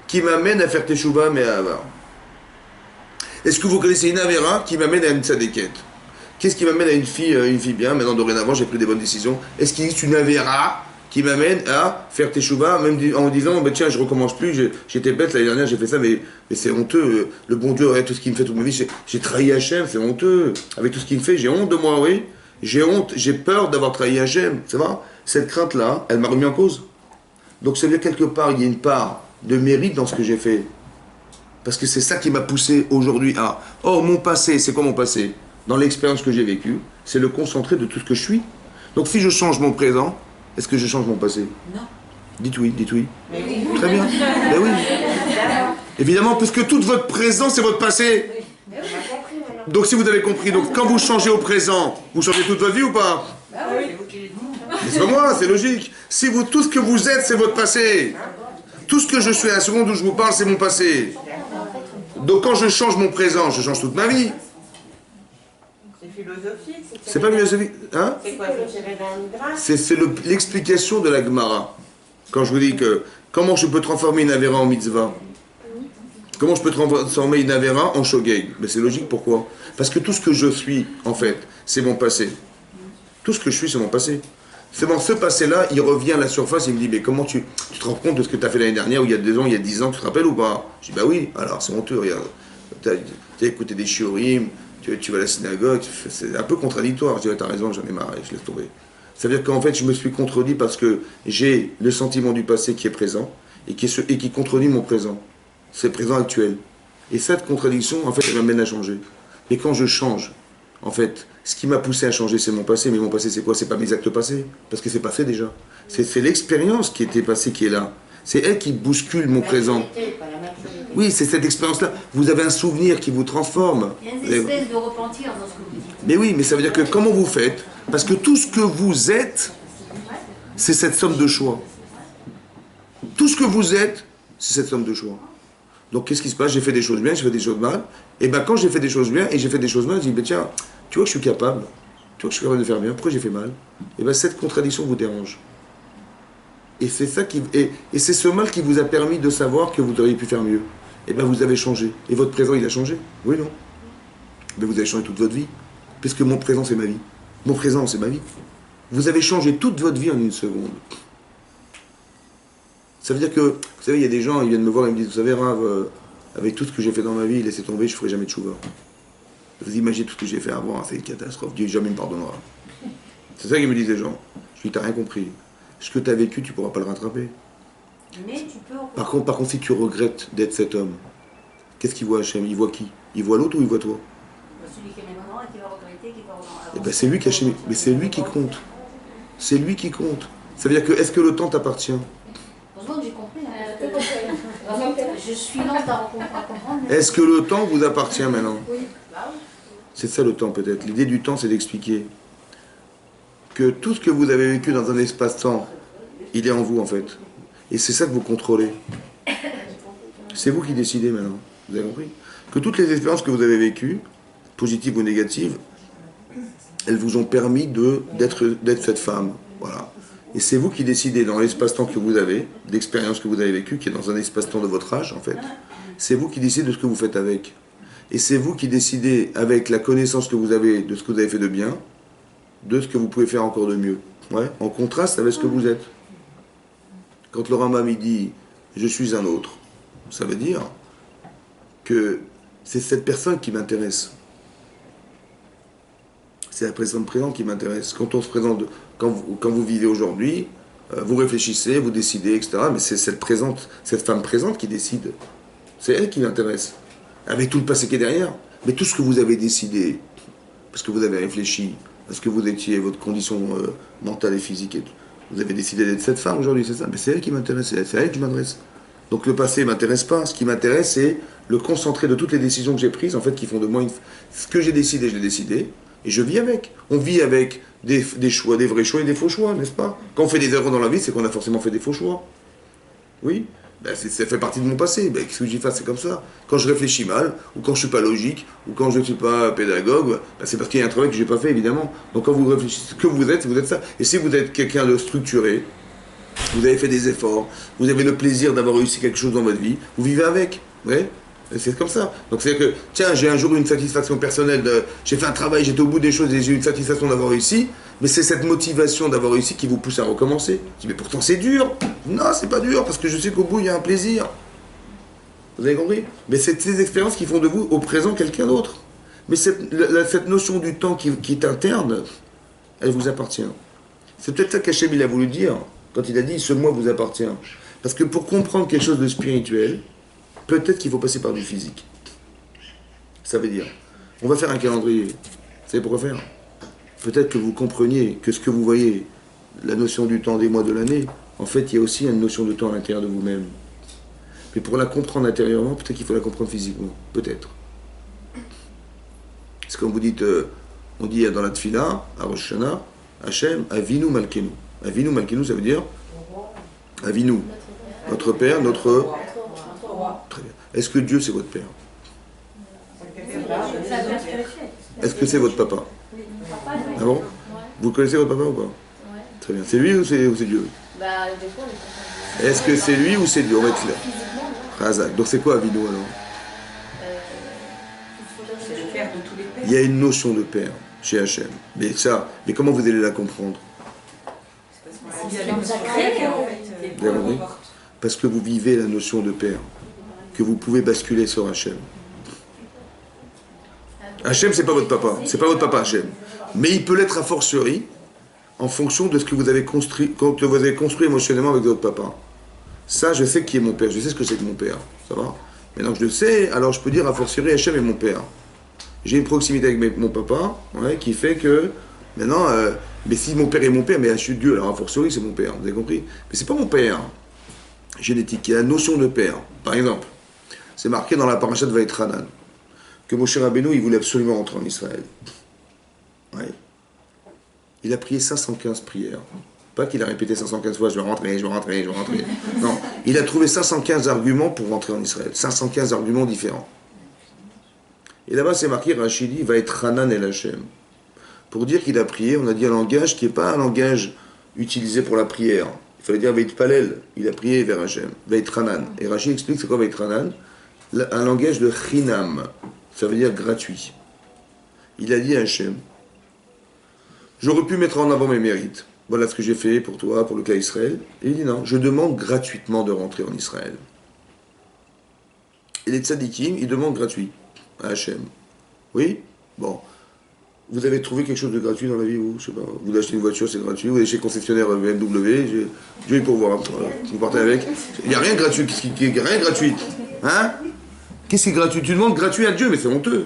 qui m'amène à faire teshuva, mais à avoir? Est-ce que vous connaissez une avéra qui m'amène à une tzadékette? Qu'est-ce qui m'amène à une fille bien? Maintenant, dorénavant, j'ai pris des bonnes décisions. Est-ce qu'il existe une avéra qui m'amène à faire teshuva, même en me disant, tiens, je recommence plus, j'étais bête l'année dernière, j'ai fait ça, mais c'est honteux. Le bon Dieu, avec tout ce qu'il me fait toute ma vie, j'ai trahi Hachem, c'est honteux. Avec tout ce qu'il me fait, j'ai honte de moi, oui. J'ai honte, j'ai peur d'avoir trahi Hachem, c'est vrai? Cette crainte-là, elle m'a remis en cause. Donc, ça veut dire quelque part, il y a une part de mérite dans ce que j'ai fait. Parce que c'est ça qui m'a poussé aujourd'hui à... Oh, mon passé, c'est quoi mon passé? Dans l'expérience que j'ai vécue, c'est le concentré de tout ce que je suis. Donc si je change mon présent, est-ce que je change mon passé? Non. Dites oui, dites oui. Mais oui. Très bien. Ben oui. Évidemment, puisque tout votre présent, c'est votre passé. On a compris maintenant. Donc si vous avez compris, donc quand vous changez au présent, vous changez toute votre vie ou pas? C'est vous qui le dites. Mais c'est pas moi, c'est logique. Si vous, tout ce que vous êtes, c'est votre passé. Tout ce que je suis à la seconde où je vous parle, c'est mon passé. Donc quand je change mon présent, je change toute ma vie. C'est philosophique. C'est pas philosophique, hein? C'est quoi? C'est tiré dans le Midrash? C'est l'explication de la Gemara. Quand je vous dis que comment je peux transformer une avéra en mitzvah? Comment je peux transformer une avéra en shogeg? Mais c'est logique, pourquoi? Parce que tout ce que je suis, en fait, c'est mon passé. Tout ce que je suis, c'est mon passé. C'est bon, ce passé-là, il revient à la surface et il me dit, mais comment tu te rends compte de ce que tu as fait l'année dernière, ou il y a 2 ans, il y a 10 ans, tu te rappelles ou pas? Je dis, bah oui, alors c'est honteux, regarde. Tu as écouté des shiurim, tu vas à la synagogue, c'est un peu contradictoire. Je dis, ouais, t'as raison, j'en ai marre, je laisse tomber. Ça veut dire qu'en fait, je me suis contredit parce que j'ai le sentiment du passé qui est présent et qui contredit mon présent. C'est le présent actuel. Et cette contradiction, en fait, elle m'amène à changer. Mais quand je change, en fait, ce qui m'a poussé à changer, c'est mon passé. Mais mon passé, c'est quoi? C'est pas mes actes passés. Parce que c'est passé déjà. C'est l'expérience qui était passée qui est là. C'est elle qui bouscule mon présent. Oui, c'est cette expérience-là. Vous avez un souvenir qui vous transforme. Il y a une espèce de repentir dans ce que vous dites. Mais oui, mais ça veut dire que comment vous faites? Parce que tout ce que vous êtes, c'est cette somme de choix. Tout ce que vous êtes, c'est cette somme de choix. Donc qu'est-ce qui se passe? J'ai fait des choses bien, j'ai fait des choses mal. Et bien quand j'ai fait des choses bien et j'ai fait des choses mal, je dis, tiens, tu vois que je suis capable. Tu vois que je suis capable de faire bien. Pourquoi j'ai fait mal? Et bien cette contradiction vous dérange. Et c'est ça et c'est ce mal qui vous a permis de savoir que vous auriez pu faire mieux. eh bien vous avez changé. Et votre présent, il a changé? Oui, non? Mais vous avez changé toute votre vie. Puisque mon présent, c'est ma vie. Mon présent, c'est ma vie. Vous avez changé toute votre vie en une seconde. Ça veut dire que, vous savez, il y a des gens, ils viennent me voir et me disent, vous savez, Rav, avec tout ce que j'ai fait dans ma vie, laissez tomber, je ne ferai jamais de chouva. Vous imaginez tout ce que j'ai fait avant, c'est une catastrophe, Dieu jamais me pardonnera. C'est ça qu'ils me disent les gens. Je lui dis, t'as rien compris. Ce que tu as vécu, tu ne pourras pas le rattraper. Mais tu peux... Par contre, si tu regrettes d'être cet homme, qu'est-ce qu'il voit Hachem? Il voit qui? Il voit l'autre ou il voit toi? Celui qui est maintenant et qui va regretter, qui va Eh ben c'est lui qui Hachem, mais c'est lui qui compte. C'est lui qui compte. Ça veut dire que, est-ce que le temps t'appartient? Heureusement que j'ai compris. Je suis lente à comprendre. Est-ce que le temps vous appartient maintenant? C'est ça le temps peut-être. L'idée du temps, c'est d'expliquer que tout ce que vous avez vécu dans un espace-temps, il est en vous en fait. Et c'est ça que vous contrôlez. C'est vous qui décidez maintenant. Vous avez compris? Que toutes les expériences que vous avez vécues, positives ou négatives, elles vous ont permis d'être cette femme. Voilà. Et c'est vous qui décidez dans l'espace-temps que vous avez, d'expérience que vous avez vécue, qui est dans un espace-temps de votre âge en fait. C'est vous qui décidez de ce que vous faites avec. Et c'est vous qui décidez, avec la connaissance que vous avez de ce que vous avez fait de bien, de ce que vous pouvez faire encore de mieux. Ouais, en contraste avec ce que vous êtes. Quand le Rambam il dit « je suis un autre », ça veut dire que c'est cette personne qui m'intéresse. C'est la personne présente qui m'intéresse. Quand on se présente, quand vous vivez aujourd'hui, vous réfléchissez, vous décidez, etc. Mais c'est cette femme présente qui décide. C'est elle qui m'intéresse. Avec tout le passé qui est derrière. Mais tout ce que vous avez décidé, parce que vous avez réfléchi, parce que vous étiez, votre condition mentale et physique, et tout, vous avez décidé d'être cette femme aujourd'hui, c'est ça. Mais c'est elle qui m'intéresse, c'est à elle que je m'adresse. Donc le passé ne m'intéresse pas. Ce qui m'intéresse, c'est le concentré de toutes les décisions que j'ai prises, en fait, qui font de moi ce que j'ai décidé, je l'ai décidé. Et je vis avec. On vit avec des choix, des vrais choix et des faux choix, n'est-ce pas? Quand on fait des erreurs dans la vie, c'est qu'on a forcément fait des faux choix. Oui, ben ça fait partie de mon passé. Ben, qu'est-ce que j'y fasse? C'est comme ça. Quand je réfléchis mal, ou quand je ne suis pas logique, ou quand je ne suis pas pédagogue, ben, c'est parce qu'il y a un travail que je n'ai pas fait, évidemment. Donc quand vous réfléchissez ce que vous êtes ça. Et si vous êtes quelqu'un de structuré, vous avez fait des efforts, vous avez le plaisir d'avoir réussi quelque chose dans votre vie, vous vivez avec. Ouais. C'est comme ça. Donc c'est que, tiens, j'ai un jour eu une satisfaction personnelle, j'ai fait un travail, j'étais au bout des choses et j'ai eu une satisfaction d'avoir réussi, mais c'est cette motivation d'avoir réussi qui vous pousse à recommencer. Je dis, mais pourtant c'est dur. Non, c'est pas dur, parce que je sais qu'au bout, il y a un plaisir. Vous avez compris? Mais c'est ces expériences qui font de vous, au présent, quelqu'un d'autre. Mais cette notion du temps qui est interne, elle vous appartient. C'est peut-être ça qu'Hachem il a voulu dire, quand il a dit, ce moi vous appartient. Parce que pour comprendre quelque chose de spirituel, peut-être qu'il faut passer par du physique. Ça veut dire, on va faire un calendrier. Vous savez pourquoi faire? Peut-être que vous compreniez que ce que vous voyez, la notion du temps des mois de l'année, en fait, il y a aussi une notion de temps à l'intérieur de vous-même. Mais pour la comprendre intérieurement, peut-être qu'il faut la comprendre physiquement. Peut-être. C'est comme vous dites, on dit dans la Tfila, à Rosh Hashanah, Hachem, Avinu Malkenu. Avinu Malkenu, ça veut dire Avinu, notre Père, notre... Très bien. Est-ce que Dieu, c'est votre Père? Est-ce que c'est votre papa? Ah bon? Vous connaissez votre papa ou pas? Très bien. C'est lui ou c'est Dieu? Est-ce que c'est lui ou c'est Dieu? On va être clair. Razak. Donc c'est quoi Avinu alors? C'est le père de tous les pères. Il y a une notion de Père chez Hachem. Mais comment vous allez la comprendre? Parce que vous vivez la notion de Père. Que vous pouvez basculer sur Hachem. Hachem, c'est pas votre papa. C'est pas votre papa, Hachem. Mais il peut l'être a fortiori en fonction de ce que vous avez construit, quand vous avez construit émotionnellement avec votre papa. Ça, je sais qui est mon père. Je sais ce que c'est que mon père. Ça va? Maintenant que je le sais, alors je peux dire a fortiori Hachem est mon père. J'ai une proximité avec mon papa, ouais, qui fait que maintenant, mais si mon père est mon père, mais je suis Dieu, alors a fortiori c'est mon père. Vous avez compris? Mais c'est pas mon père génétique. Il y a la notion de père. Par exemple, c'est marqué dans la paracha de Vaïtranan que Moshe Rabbeinu, il voulait absolument rentrer en Israël. Ouais. Il a prié 515 prières. Pas qu'il a répété 515 fois, je vais rentrer, je vais rentrer, je vais rentrer. Non, il a trouvé 515 arguments pour rentrer en Israël. 515 arguments différents. Et là-bas, c'est marqué, Rachidi va être Hanan el Hashem. Pour dire qu'il a prié, on a dit un langage qui n'est pas un langage utilisé pour la prière. Il fallait dire Veit Palel. Il a prié vers Hashem. Veit Hanan. Et Rachid explique c'est quoi Veit Hanan. un langage de chinam. Ça veut dire gratuit. Il a dit à Hachem, j'aurais pu mettre en avant mes mérites. Voilà ce que j'ai fait pour toi, pour le cas Israël. Et il dit non, je demande gratuitement de rentrer en Israël. Et les tzadikim, ils demandent gratuit à Hachem. Oui? Bon. Vous avez trouvé quelque chose de gratuit dans la vie, vous? Je sais pas. Vous achetez une voiture, c'est gratuit. Vous allez chez le concessionnaire BMW, je vais pour voir. Voilà. Vous partez avec. Il n'y a rien de gratuit. Rien de gratuit. Hein? Qu'est-ce qui est gratuit? Tu demandes gratuit à Dieu, mais c'est honteux.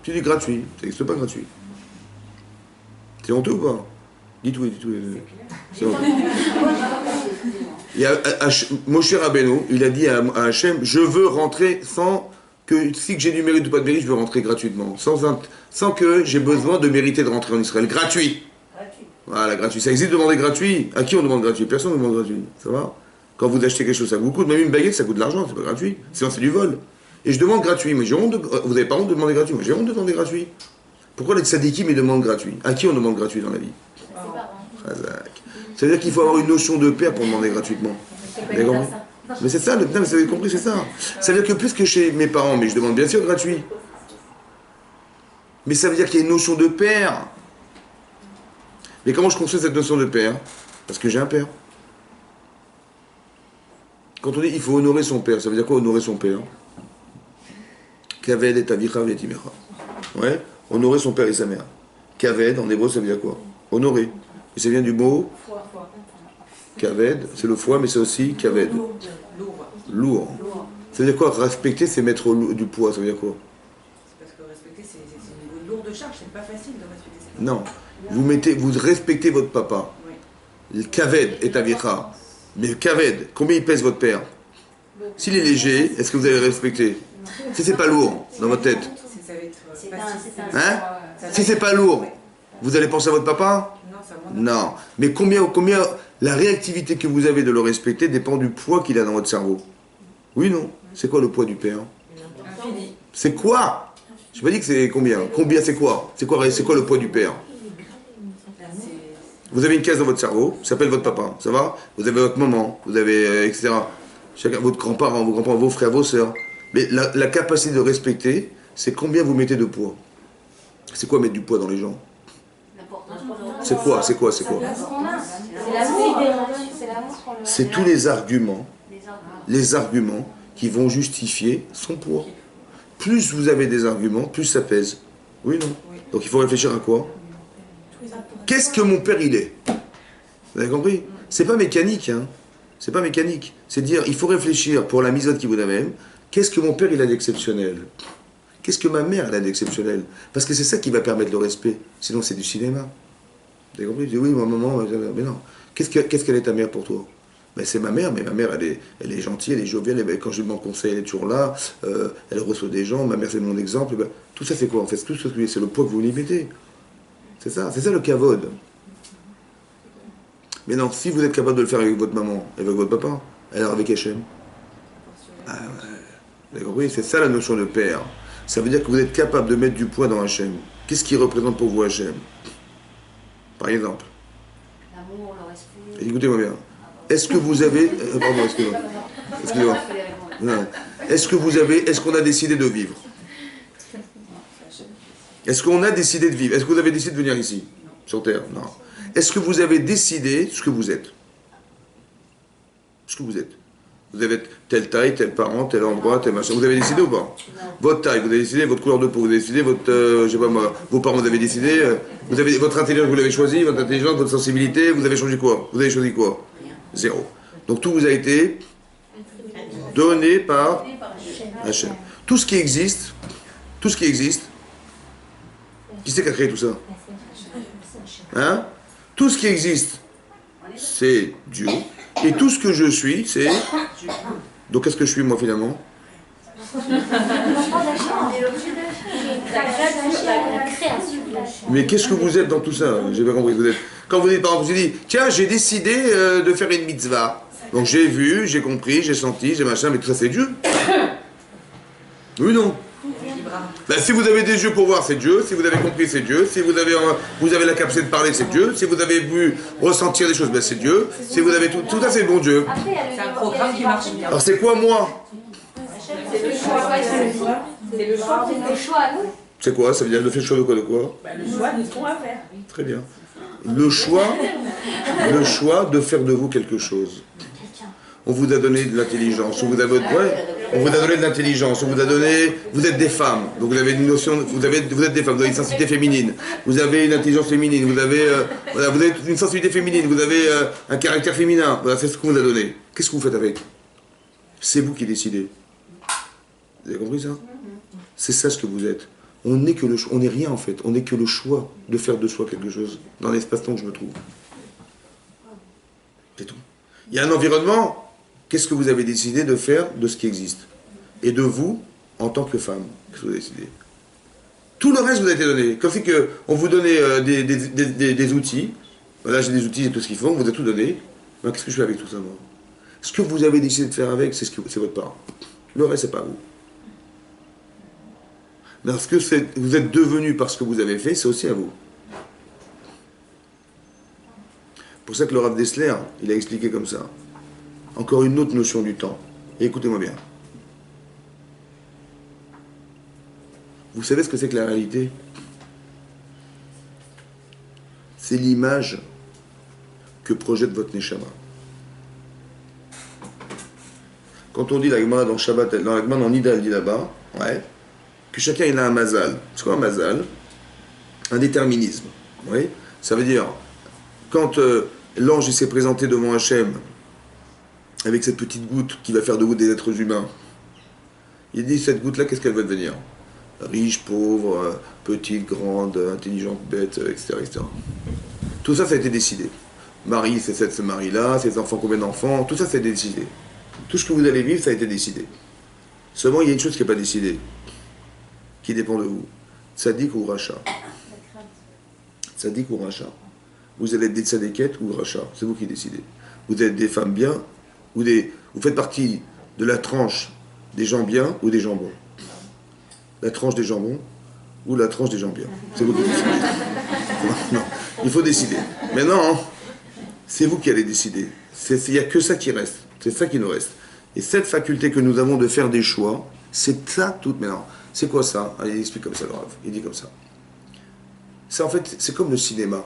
Tu dis gratuit. Ça n'existe pas gratuit. C'est honteux ou pas? Dites oui, dites oui. C'est honteux. Il y a Moshe Rabbeinu, il a dit à Hachem, je veux rentrer sans que, si j'ai du mérite ou pas de mérite, je veux rentrer gratuitement. Sans que j'ai besoin de mériter de rentrer en Israël. Gratuit. Voilà, gratuit. Ça existe de demander gratuit. À qui on demande gratuit? Personne ne demande gratuit. Ça va? Quand vous achetez quelque chose, ça vous coûte. Même une baguette, ça coûte de l'argent, c'est pas gratuit. Sinon, c'est du vol. Et je demande gratuit. Mais j'ai honte de... Vous n'avez pas honte de demander gratuit? Moi, j'ai honte de demander gratuit. Pourquoi les tzadikim, ils demandent gratuit? À qui on demande gratuit dans la vie? C'est-à-dire qu'il faut avoir une notion de paix pour demander gratuitement. Mais c'est ça, vous avez compris, c'est ça. C'est-à-dire que plus que chez mes parents, mais je demande bien sûr gratuit. Mais ça veut dire qu'il y a une notion de père. Mais comment je construis cette notion de père? Parce que j'ai un père. Quand on dit il faut honorer son père, ça veut dire quoi honorer son père? Kaved et avicha v'etimecha. Ouais, honorer son père et sa mère. Kaved, en hébreu, ça veut dire quoi? Honorer. Et ça vient du mot kaved, c'est le foie, mais c'est aussi kaved. Lourd. Ça veut dire quoi? Respecter, c'est mettre du poids, ça veut dire quoi? C'est parce que respecter, c'est une lourde charge, c'est pas facile de respecter ça. Non. Vous respectez votre papa. Oui. Le kaved est avicha. Mais kaved, combien il pèse votre père? S'il est léger, est-ce que vous allez le respecter? Si c'est pas lourd dans votre tête. Hein? Si c'est pas lourd, vous allez penser à votre papa? Non. Mais combien la réactivité que vous avez de le respecter dépend du poids qu'il a dans votre cerveau. Oui, non? C'est quoi le poids du père? C'est quoi? Je n'ai pas dit que c'est combien. Combien c'est quoi? C'est quoi le poids du père? Vous avez une caisse dans votre cerveau, ça s'appelle votre papa, ça va? Vous avez votre maman, vous avez, etc. Chacun, votre grands-parents, vos frères, vos sœurs. Mais la capacité de respecter, c'est combien vous mettez de poids. C'est quoi mettre du poids dans les gens? C'est quoi? C'est tous les arguments qui vont justifier son poids. Plus vous avez des arguments, plus ça pèse. Oui, non? Donc il faut réfléchir à quoi? Qu'est-ce que mon père il est? Vous avez compris? C'est pas mécanique, hein? C'est pas mécanique. C'est dire, il faut réfléchir pour la misote qui vous même. Qu'est-ce que mon père il a d'exceptionnel? Qu'est-ce que ma mère elle a d'exceptionnel? Parce que c'est ça qui va permettre le respect. Sinon c'est du cinéma. Vous avez compris? Je dis oui, ma maman, mais non. Qu'est-ce qu'elle est ta mère pour toi? Ben, c'est ma mère, mais ma mère elle est gentille, elle est joviale, quand je lui demande conseil, elle est toujours là, elle reçoit des gens, ma mère c'est mon exemple. Ben, tout ça c'est quoi en fait? Tout ce c'est le poids que vous lui mettez. C'est ça le kavod. Mais non, si vous êtes capable de le faire avec votre maman, avec votre papa, alors avec Hachem. Ah ouais, vous avez compris? C'est ça la notion de père. Ça veut dire que vous êtes capable de mettre du poids dans Hachem. Qu'est-ce qui représente pour vous Hachem? Par exemple. L'amour, le respect. Écoutez-moi bien. Est-ce que vous avez... pardon, excusez-moi. Non. Est-ce qu'on a décidé de vivre? Est-ce qu'on a décidé de vivre? Est-ce que vous avez décidé de venir ici? Sur Terre? Non. Est-ce que vous avez décidé ce que vous êtes? Ce que vous êtes. Vous avez telle taille, tel parent, tel endroit, tel machin. Vous avez décidé ou pas? Votre taille, vous avez décidé, votre couleur de peau, vous avez décidé, votre, je sais pas moi, vos parents, vous avez décidé, vous avez votre intelligence, vous l'avez choisi, votre intelligence, votre sensibilité, vous avez choisi quoi? Vous avez choisi quoi? Zéro. Donc tout vous a été donné par Hachem. Tout ce qui existe, qui c'est qui a créé tout ça? Hein? Tout ce qui existe, c'est Dieu. Et tout ce que je suis, c'est... Donc qu'est-ce que je suis moi finalement? Mais qu'est-ce que vous êtes dans tout ça? J'ai pas compris. Vous êtes... Quand vous dites par exemple, vous dites, tiens, j'ai décidé de faire une mitzvah. Donc j'ai vu, j'ai compris, j'ai senti, j'ai machin, mais tout ça c'est Dieu. Oui, non? Ben, si vous avez des yeux pour voir, c'est Dieu. Si vous avez compris, c'est Dieu. Si vous avez la capacité de parler, c'est Dieu. Si vous avez vu ressentir des choses, ben, c'est Dieu. Si vous avez tout ça, c'est bon Dieu. C'est un programme qui marche bien. Alors c'est quoi moi? C'est le choix. C'est le choix. C'est le choix à nous. C'est quoi? Ça veut dire le fait le choix de quoi? De quoi? Le choix de ce qu'on va faire. Très bien. Le choix de faire de vous quelque chose. On vous a donné de l'intelligence, on vous a donné de l'intelligence, on vous a donné, vous êtes des femmes, donc vous avez une notion, vous êtes des femmes, vous avez une sensibilité féminine, vous avez une intelligence féminine, vous avez une sensibilité féminine, vous avez un caractère féminin, voilà, c'est ce qu'on vous a donné. Qu'est-ce que vous faites avec? C'est vous qui décidez. Vous avez compris ça? C'est ça ce que vous êtes. On n'est rien en fait, on n'est que le choix de faire de soi quelque chose dans l'espace-temps où je me trouve. C'est tout. Il y a un environnement. Qu'est-ce que vous avez décidé de faire de ce qui existe? Et de vous, en tant que femme, qu'est-ce que vous avez décidé? Tout le reste vous a été donné. Comme si on vous donnait des outils. Là, j'ai des outils, j'ai tout ce qu'il faut, on vous a tout donné. Mais qu'est-ce que je fais avec tout ça, moi? Ce que vous avez décidé de faire avec, c'est votre part. Le reste, c'est pas vous. Mais ce que vous êtes devenu par ce que vous avez fait, c'est aussi à vous. C'est pour ça que le Rav Dessler, il a expliqué comme ça. Encore une autre notion du temps. Et écoutez-moi bien. Vous savez ce que c'est que la réalité? C'est l'image que projette votre Neshama. Quand on dit la Gemara dans Shabbat, dans la Gemara dans Nida, elle dit là-bas, ouais, que chacun il a un mazal. C'est quoi un mazal? Un déterminisme. Oui. Ça veut dire, quand l'ange s'est présenté devant Hachem, avec cette petite goutte qui va faire de vous des êtres humains. Il dit, cette goutte-là, qu'est-ce qu'elle va devenir? Riche, pauvre, petite, grande, intelligente, bête, etc., etc. Tout ça, ça a été décidé. Marie, c'est ce mari-là, ses enfants, combien d'enfants, tout ça, ça a été décidé. Tout ce que vous allez vivre, ça a été décidé. Seulement, il y a une chose qui n'est pas décidée, qui dépend de vous. Tzadik ou Racha. Tzadik ou Racha. Vous allez être des tzadékettes ou Racha. C'est vous qui décidez. Vous êtes des femmes bien, vous faites partie de la tranche des gens bien ou des gens bons. La tranche des gens bons ou la tranche des gens bien. C'est vous qui décidez. Non, il faut décider. Maintenant, c'est vous qui allez décider. Il n'y a que ça qui reste. C'est ça qui nous reste. Et cette faculté que nous avons de faire des choix, c'est ça tout. Maintenant, c'est quoi ça? Allez, il explique comme ça, le Rav. Il dit comme ça. Ça, en fait, c'est comme le cinéma.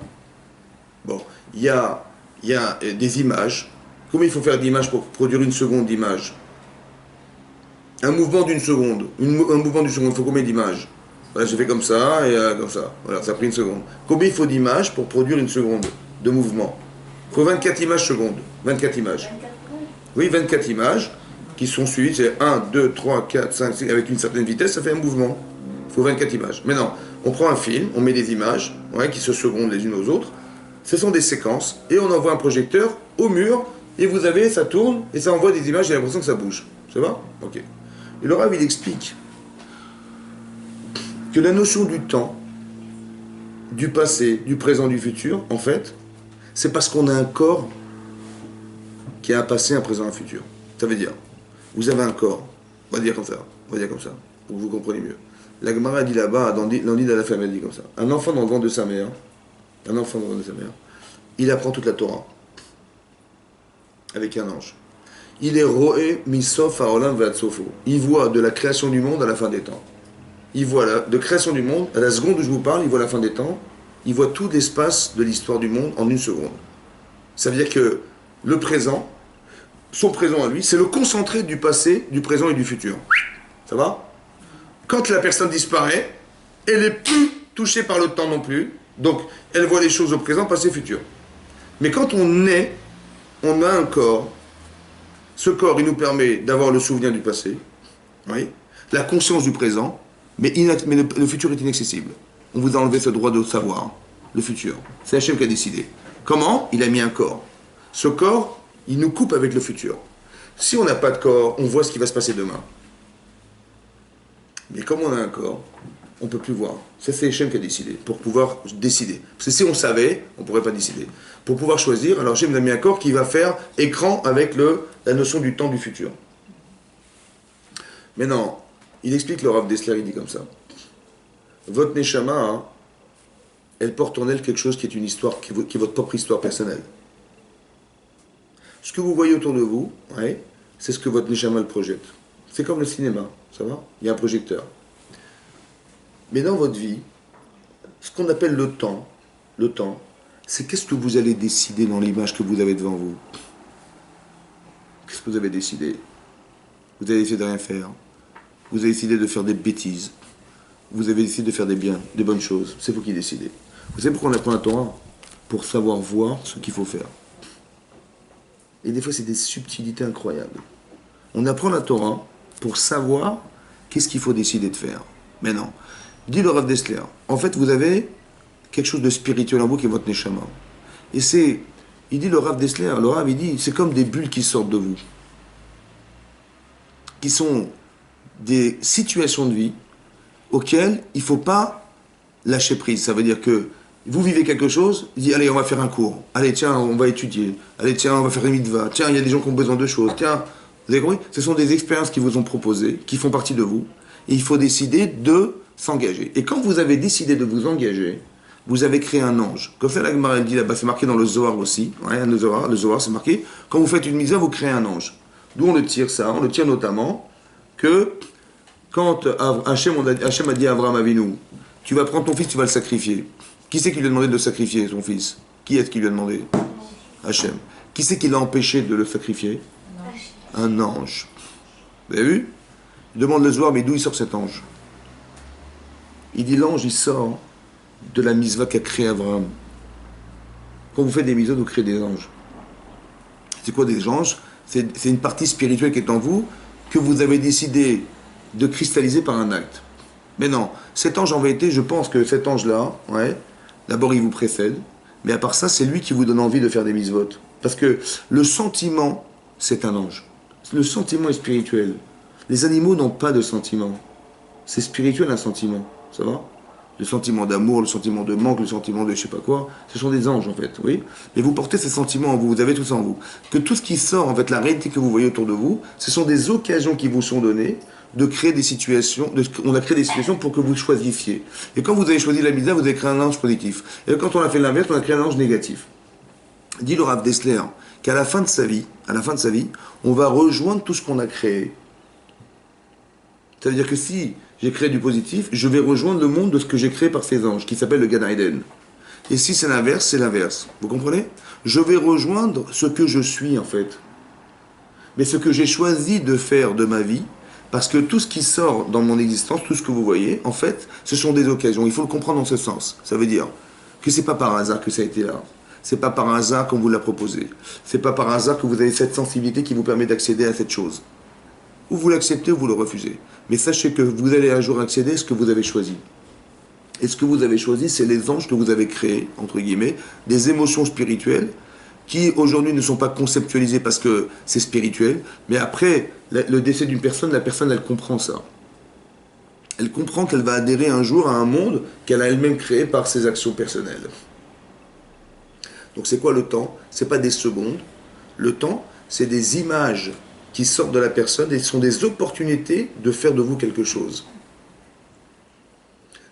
Bon, il y a des images. Combien il faut faire d'images pour produire une seconde d'image? Un mouvement d'une seconde. Un mouvement d'une seconde, il faut combien d'images? Voilà, j'ai fait comme ça et comme ça. Voilà, ça a pris une seconde. Combien il faut d'images pour produire une seconde de mouvement? Il faut 24 images secondes. 24 images. Oui, 24 images qui sont suivies. C'est 1, 2, 3, 4, 5, 6. Avec une certaine vitesse, ça fait un mouvement. Il faut 24 images. Maintenant, on prend un film, on met des images qui se secondent les unes aux autres. Ce sont des séquences. Et on envoie un projecteur au mur. Et vous avez, ça tourne, et ça envoie des images, j'ai l'impression que ça bouge. Ça va? Ok. Et le Rav, il explique que la notion du temps, du passé, du présent, du futur, en fait, c'est parce qu'on a un corps qui a un passé, un présent, un futur. Ça veut dire, vous avez un corps, on va dire comme ça, pour que vous compreniez mieux. La Gemara dit là-bas, dans l'île à la femme, elle dit comme ça. Un enfant dans le ventre de sa mère, il apprend toute la Torah. Avec un ange. Il est roé misof haolam vatsofo. Il voit de la création du monde à la fin des temps. Il voit de création du monde, à la seconde où je vous parle, il voit la fin des temps. Il voit tout l'espace de l'histoire du monde en une seconde. Ça veut dire que le présent, son présent à lui, c'est le concentré du passé, du présent et du futur. Ça va? Quand la personne disparaît, elle n'est plus touchée par le temps non plus. Donc, elle voit les choses au présent, passé, futur. Mais quand on est, on a un corps. Ce corps, il nous permet d'avoir le souvenir du passé, oui, la conscience du présent, mais le futur est inaccessible. On vous a enlevé ce droit de savoir, le futur. C'est Hachem qui a décidé. Comment? Il a mis un corps. Ce corps, il nous coupe avec le futur. Si on n'a pas de corps, on voit ce qui va se passer demain. Mais comme on a un corps, on ne peut plus voir. Ça, c'est Hachem qui a décidé, pour pouvoir décider. Parce que si on savait, on ne pourrait pas décider. Pour pouvoir choisir, alors Hachem nous a mis un corps qui va faire écran avec la notion du temps du futur. Maintenant, il explique, le Rav Dessler, il dit comme ça. Votre Neshama, elle porte en elle quelque chose qui est une histoire, qui est votre propre histoire personnelle. Ce que vous voyez autour de vous, c'est ce que votre Neshama le projette. C'est comme le cinéma, ça va? Il y a un projecteur. Mais dans votre vie, ce qu'on appelle le temps, c'est qu'est-ce que vous allez décider dans l'image que vous avez devant vous. Qu'est-ce que vous avez décidé? Vous avez décidé de rien faire. Vous avez décidé de faire des bêtises. Vous avez décidé de faire des biens, des bonnes choses. C'est vous qui décidez. Vous savez pourquoi on apprend la Torah? Pour savoir voir ce qu'il faut faire. Et des fois, c'est des subtilités incroyables. On apprend la Torah pour savoir qu'est-ce qu'il faut décider de faire. Mais non. Dit le Rav Dessler, en fait, vous avez quelque chose de spirituel en vous qui est votre Neshama. Et c'est, il dit le Rav Dessler, le Rav, il dit, c'est comme des bulles qui sortent de vous. Qui sont des situations de vie auxquelles il ne faut pas lâcher prise. Ça veut dire que vous vivez quelque chose, il dit, allez, on va faire un cours. Allez, tiens, on va étudier. Allez, tiens, on va faire une mitzvah. Tiens, il y a des gens qui ont besoin de choses. Tiens, vous avez compris? Ce sont des expériences qui vous ont proposées, qui font partie de vous. Et il faut décider de s'engager. Et quand vous avez décidé de vous engager, vous avez créé un ange. Comme ça, la Gemara, elle dit là-bas, c'est marqué dans le Zohar aussi. Ouais, le Zohar, c'est marqué. Quand vous faites une mitzvah, vous créez un ange. D'où on le tire ça? On le tire notamment que quand Hachem a dit à Abraham Avinu, tu vas prendre ton fils, tu vas le sacrifier. Qui c'est qui lui a demandé de sacrifier son fils? Qui est-ce qui lui a demandé? Hachem. Qui c'est qui l'a empêché de le sacrifier? Un ange. Vous avez vu? Il demande le Zohar, mais d'où il sort cet ange? Il dit l'ange, il sort de la mitzvah qu'a créé Abraham. Quand vous faites des mitzvahs, vous créez des anges. C'est quoi des anges? C'est une partie spirituelle qui est en vous, que vous avez décidé de cristalliser par un acte. Mais non, cet ange en vérité, je pense que cet ange-là, ouais, d'abord il vous précède, mais à part ça, c'est lui qui vous donne envie de faire des mitzvot. Parce que le sentiment, c'est un ange. Le sentiment est spirituel. Les animaux n'ont pas de sentiment. C'est spirituel un sentiment, ça va? Le sentiment d'amour, le sentiment de manque, le sentiment de je sais pas quoi, ce sont des anges en fait, oui. Et vous portez ces sentiments en vous, vous avez tout ça en vous. Que tout ce qui sort, en fait, la réalité que vous voyez autour de vous, ce sont des occasions qui vous sont données de créer des situations, on a créé des situations pour que vous choisissiez. Et quand vous avez choisi la mitzvah, vous avez créé un ange positif. Et quand on a fait l'inverse, on a créé un ange négatif. Dit le Rav Dessler qu'à la fin de sa vie, on va rejoindre tout ce qu'on a créé. C'est-à-dire que si j'ai créé du positif, je vais rejoindre le monde de ce que j'ai créé par ces anges, qui s'appelle le Gan Eden. Et si c'est l'inverse, c'est l'inverse. Vous comprenez? Je vais rejoindre ce que je suis, en fait. Mais ce que j'ai choisi de faire de ma vie, parce que tout ce qui sort dans mon existence, tout ce que vous voyez, en fait, ce sont des occasions. Il faut le comprendre dans ce sens. Ça veut dire que c'est pas par hasard que ça a été là. C'est pas par hasard qu'on vous l'a proposé. C'est pas par hasard que vous avez cette sensibilité qui vous permet d'accéder à cette chose. Ou vous l'acceptez ou vous le refusez. Mais sachez que vous allez un jour accéder à ce que vous avez choisi. Et ce que vous avez choisi, c'est les anges que vous avez créés, entre guillemets, des émotions spirituelles qui aujourd'hui ne sont pas conceptualisées parce que c'est spirituel, mais après le décès d'une personne, la personne elle comprend ça. Elle comprend qu'elle va adhérer un jour à un monde qu'elle a elle-même créé par ses actions personnelles. Donc c'est quoi le temps? C'est pas des secondes. Le temps, c'est des images qui sortent de la personne et sont des opportunités de faire de vous quelque chose.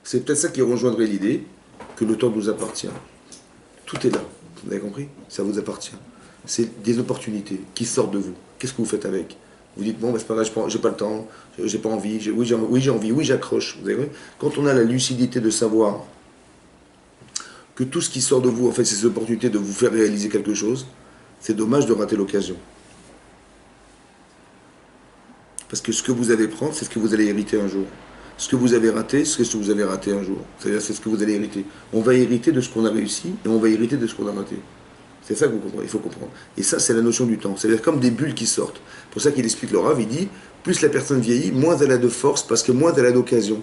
C'est peut-être ça qui rejoindrait l'idée que le temps nous appartient. Tout est là, vous avez compris? Ça vous appartient. C'est des opportunités qui sortent de vous. Qu'est-ce que vous faites avec? Vous dites, bon, ben, c'est pas grave, j'ai pas le temps, j'ai pas envie, oui j'ai envie, oui j'accroche. Vous avez compris? Quand on a la lucidité de savoir que tout ce qui sort de vous, en fait, c'est ces opportunités de vous faire réaliser quelque chose, c'est dommage de rater l'occasion. Parce que ce que vous allez prendre, c'est ce que vous allez hériter un jour. Ce que vous avez raté, c'est ce que vous avez raté un jour. C'est-à-dire, c'est ce que vous allez hériter. On va hériter de ce qu'on a réussi et on va hériter de ce qu'on a raté. C'est ça que vous comprenez, il faut comprendre. Et ça, c'est la notion du temps. C'est-à-dire comme des bulles qui sortent. C'est pour ça qu'il explique le Rav, il dit, plus la personne vieillit, moins elle a de force parce que moins elle a d'occasion.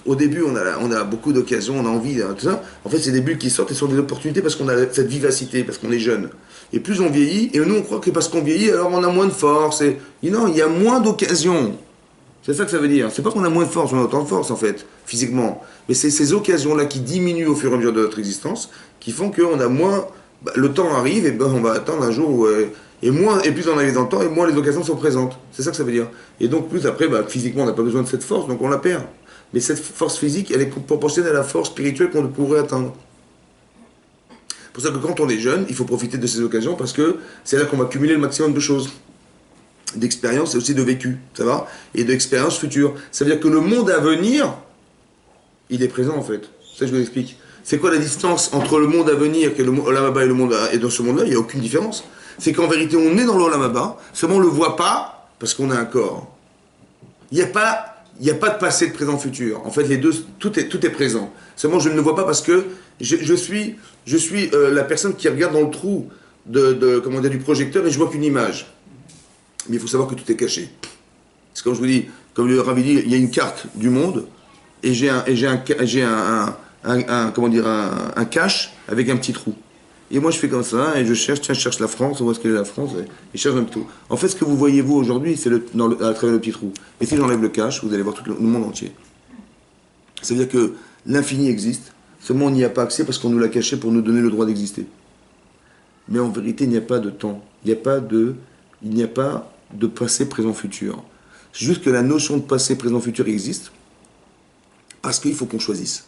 Au début, on a beaucoup d'occasions, on a envie, tout ça. En fait, c'est des bulles qui sortent et ce sont des opportunités parce qu'on a cette vivacité, parce qu'on est jeune. Et plus on vieillit, et nous on croit que parce qu'on vieillit, alors on a moins de force. Et non, il y a moins d'occasions. C'est ça que ça veut dire. C'est pas qu'on a moins de force, on a autant de force en fait, physiquement. Mais c'est ces occasions-là qui diminuent au fur et à mesure de notre existence, qui font qu'on a moins... le temps arrive, et on va attendre un jour où... et plus on arrive dans le temps, et moins les occasions sont présentes. C'est ça que ça veut dire. Et donc plus après, physiquement, on n'a pas besoin de cette force, donc on la perd. Mais cette force physique, elle est proportionnelle à la force spirituelle qu'on pourrait atteindre. C'est pour ça que quand on est jeune, il faut profiter de ces occasions parce que c'est là qu'on va cumuler le maximum de choses. d'expérience et aussi de vécu, ça va? Et d'expérience future. Ça veut dire que le monde à venir, il est présent en fait. Ça, je vous explique. C'est quoi la distance entre le monde à venir, qui est le Olam Haba, et le monde et dans ce monde-là? Il n'y a aucune différence. C'est qu'en vérité, on est dans l'Olam Haba, seulement on ne le voit pas parce qu'on a un corps. Il n'y a pas de passé, de présent, futur. En fait, les deux, tout est présent. Seulement, je ne le vois pas parce que je suis la personne qui regarde dans le trou comment dire, du projecteur et je vois qu'une image. Mais il faut savoir que tout est caché. C'est comme je vous dis, comme le Rav dit, il y a une carte du monde et j'ai un cache avec un petit trou. Et moi je fais comme ça et je cherche la France, où est-ce qu'elle est la France, et je cherche un petit trou. En fait, ce que vous voyez vous aujourd'hui, c'est à travers le petit trou. Et si j'enlève le cache, vous allez voir tout le monde entier. Ça veut dire que l'infini existe, seulement on n'y a pas accès parce qu'on nous l'a caché pour nous donner le droit d'exister. Mais en vérité, il n'y a pas de temps, il n'y a pas de passé, présent, futur. C'est juste que la notion de passé, présent, futur existe parce qu'il faut qu'on choisisse.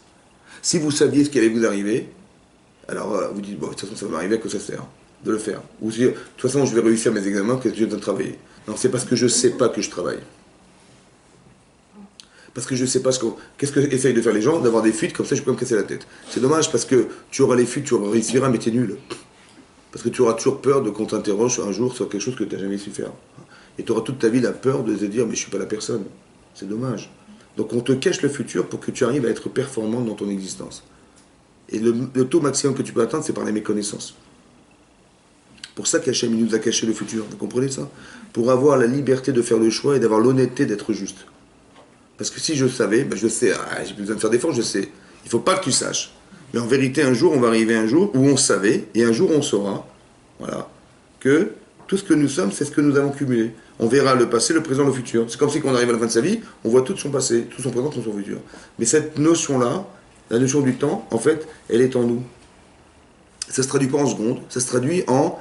Si vous saviez ce qui allait vous arriver, alors vous dites, bon, de toute façon, ça va m'arriver, à quoi ça sert de le faire? Ou si, de toute façon, je vais réussir mes examens, qu'est-ce que j'ai besoin de travailler? Non, c'est parce que je ne sais pas que je travaille. Parce que je ne sais pas qu'est-ce que essayent de faire les gens, d'avoir des fuites, comme ça je peux me casser la tête. C'est dommage parce que tu auras les fuites, tu réussiras, mais tu es nul. Parce que tu auras toujours peur de qu'on t'interroge un jour sur quelque chose que tu n'as jamais su faire. Et tu auras toute ta vie la peur de te dire, mais je ne suis pas la personne. C'est dommage. Donc on te cache le futur pour que tu arrives à être performant dans ton existence. Et le taux maximum que tu peux atteindre, c'est par les méconnaissances. Pour ça qu'Hachem nous a caché le futur, vous comprenez ça? Pour avoir la liberté de faire le choix et d'avoir l'honnêteté d'être juste. Parce que si je savais, ben je sais, j'ai plus besoin de faire d'efforts, je sais. Il ne faut pas que tu saches. Mais en vérité, un jour, on va arriver un jour où on savait, et un jour on saura, voilà, que tout ce que nous sommes, c'est ce que nous avons cumulé. On verra le passé, le présent, le futur. C'est comme si quand on arrive à la fin de sa vie, on voit tout son passé, tout son présent, tout son futur. Mais cette notion-là, la notion du temps, en fait, elle est en nous. Ça se traduit pas en secondes, ça se traduit en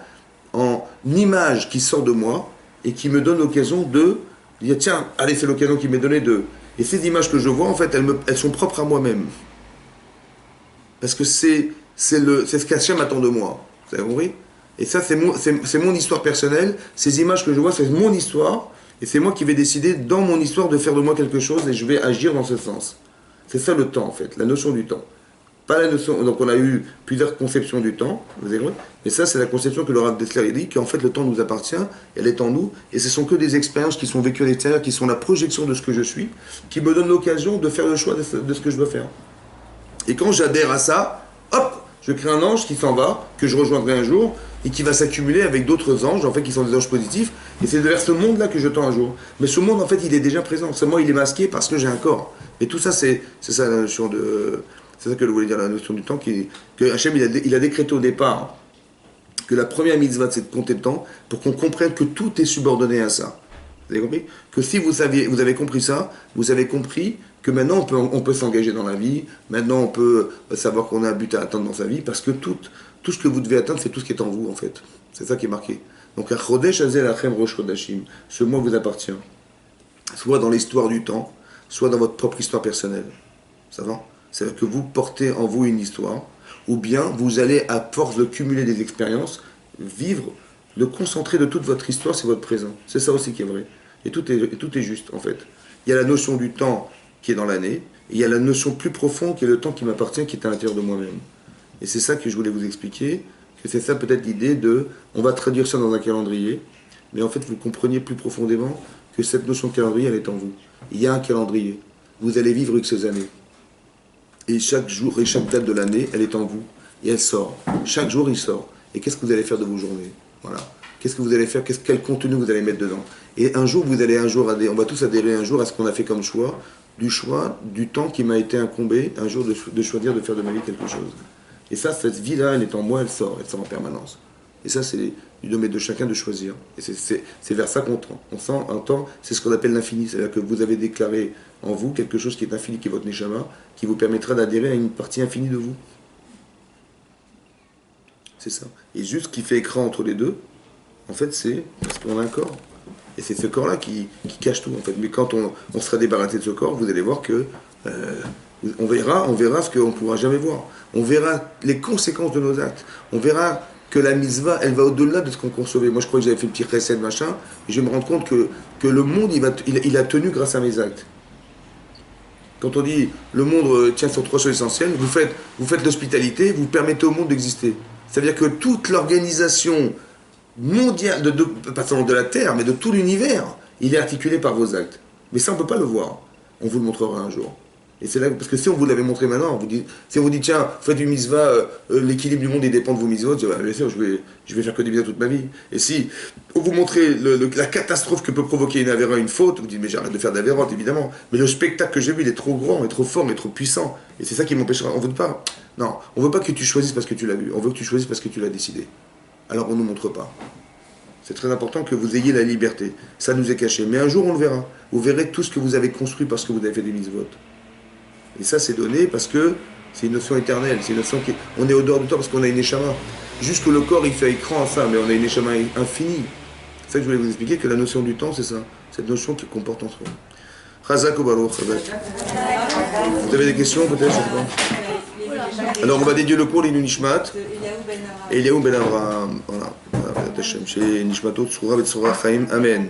image qui sort de moi et qui me donne l'occasion de dire, tiens, allez, c'est l'occasion qui m'est donnée de... Et ces images que je vois, en fait, elles sont propres à moi-même. Parce que c'est ce qu'Hachem attend de moi. Vous avez compris? Et ça, c'est mon histoire personnelle. Ces images que je vois, c'est mon histoire. Et c'est moi qui vais décider, dans mon histoire, de faire de moi quelque chose et je vais agir dans ce sens. C'est ça le temps, en fait, la notion du temps. Pas la notion... Donc on a eu plusieurs conceptions du temps, vous avez compris? Mais ça, c'est la conception que le Rav Dessler dit, qu'en fait, le temps nous appartient, elle est en nous, et ce sont que des expériences qui sont vécues à l'extérieur, qui sont la projection de ce que je suis, qui me donnent l'occasion de faire le choix de ce que je dois faire. Et quand j'adhère à ça, hop, je crée un ange qui s'en va, que je rejoindrai un jour, et qui va s'accumuler avec d'autres anges, en fait, qui sont des anges positifs, et c'est vers ce monde-là que je tends un jour. Mais ce monde, en fait, il est déjà présent, seulement il est masqué parce que j'ai un corps. Et tout ça, c'est ça la notion de... C'est ça que je voulais dire, la notion du temps, que Hachem, il a décrété au départ que la première mitzvah, c'est de compter le temps, pour qu'on comprenne que tout est subordonné à ça. Vous avez compris? Que si vous avez compris ça, vous avez compris que maintenant on peut s'engager dans la vie, maintenant on peut savoir qu'on a un but à atteindre dans sa vie, parce que tout ce que vous devez atteindre, c'est tout ce qui est en vous, en fait. C'est ça qui est marqué. Donc, Chodesh Hazel Achem Rosh Chodashim, ce mois vous appartient, soit dans l'histoire du temps, soit dans votre propre histoire personnelle. Ça va? C'est-à-dire que vous portez en vous une histoire, ou bien vous allez, à force de cumuler des expériences, vivre, le concentré de toute votre histoire, c'est votre présent. C'est ça aussi qui est vrai. Et tout est juste, en fait. Il y a la notion du temps qui est dans l'année, et il y a la notion plus profonde qui est le temps qui m'appartient, qui est à l'intérieur de moi-même. Et c'est ça que je voulais vous expliquer, que c'est ça peut-être l'idée de... On va traduire ça dans un calendrier, mais en fait, vous compreniez plus profondément que cette notion de calendrier, elle est en vous. Il y a un calendrier. Vous allez vivre X années. Et chaque jour et chaque date de l'année, elle est en vous. Et elle sort. Chaque jour, il sort. Et qu'est-ce que vous allez faire de vos journées? Voilà. Qu'est-ce que vous allez faire? Quel contenu vous allez mettre dedans? Et un jour, vous allez on va tous adhérer un jour à ce qu'on a fait comme choix, du temps qui m'a été incombé, un jour de choisir de faire de ma vie quelque chose. Et ça, cette vie-là, elle est en moi, elle sort en permanence. Et ça, c'est du domaine de chacun de choisir. Et c'est vers ça qu'on tend. On sent un temps, c'est ce qu'on appelle l'infini. C'est-à-dire que vous avez déclaré en vous quelque chose qui est infini, qui est votre Neshama, qui vous permettra d'adhérer à une partie infinie de vous. C'est ça. Et juste ce qui fait écran entre les deux, en fait, c'est parce qu'on a un corps. Et c'est ce corps-là qui cache tout, en fait. Mais quand on sera débarrassé de ce corps, vous allez voir que... on verra ce qu'on ne pourra jamais voir. On verra les conséquences de nos actes. On verra que la mitzvah, elle va au-delà de ce qu'on concevait. Moi, je crois que j'avais fait le petit chesed, machin, et je vais me rendre compte que le monde, il a tenu grâce à mes actes. Quand on dit le monde tient sur 3 choses essentielles, vous faites l'hospitalité, vous permettez au monde d'exister. C'est-à-dire que toute l'organisation mondiale, pas seulement de la Terre, mais de tout l'univers, il est articulé par vos actes. Mais ça, on ne peut pas le voir. On vous le montrera un jour. Et c'est là, parce que si on vous l'avait montré maintenant, si on vous dit, tiens, faites une mitzvah, l'équilibre du monde il dépend de vos mitzvot, bien sûr, je vais faire que des mitzvahs toute ma vie. Et si on vous montrait la catastrophe que peut provoquer une avéra, une faute, vous dites, mais j'arrête de faire d'avérotes, évidemment. Mais le spectacle que j'ai vu, il est trop grand, et trop fort, et trop puissant. Et c'est ça qui m'empêchera. On veut pas. Non, on veut pas que tu choisisses parce que tu l'as vu. On veut que tu choisisses parce que tu l'as décidé. Alors on ne nous montre pas. C'est très important que vous ayez la liberté. Ça nous est caché. Mais un jour, on le verra. Vous verrez tout ce que vous avez construit parce que vous avez fait des mitzvot. Et ça, c'est donné parce que c'est une notion éternelle. C'est une notion qui... On est au dehors du temps parce qu'on a une échama. Juste que le corps, il fait écran à ça, mais on a une échama infinie. C'est ça que je voulais vous expliquer, que la notion du temps, c'est ça. Cette notion qui comporte en soi. Chazak ou Baruch, Chazak. Vous avez des questions, peut-être, je sais pas. Alors, on va dédier le cours, l'Inu Nishmat. Et Eliaou Ben Avraham. Voilà. Chez Nishmatot, Tsura, Betsura, Chaim. Amen.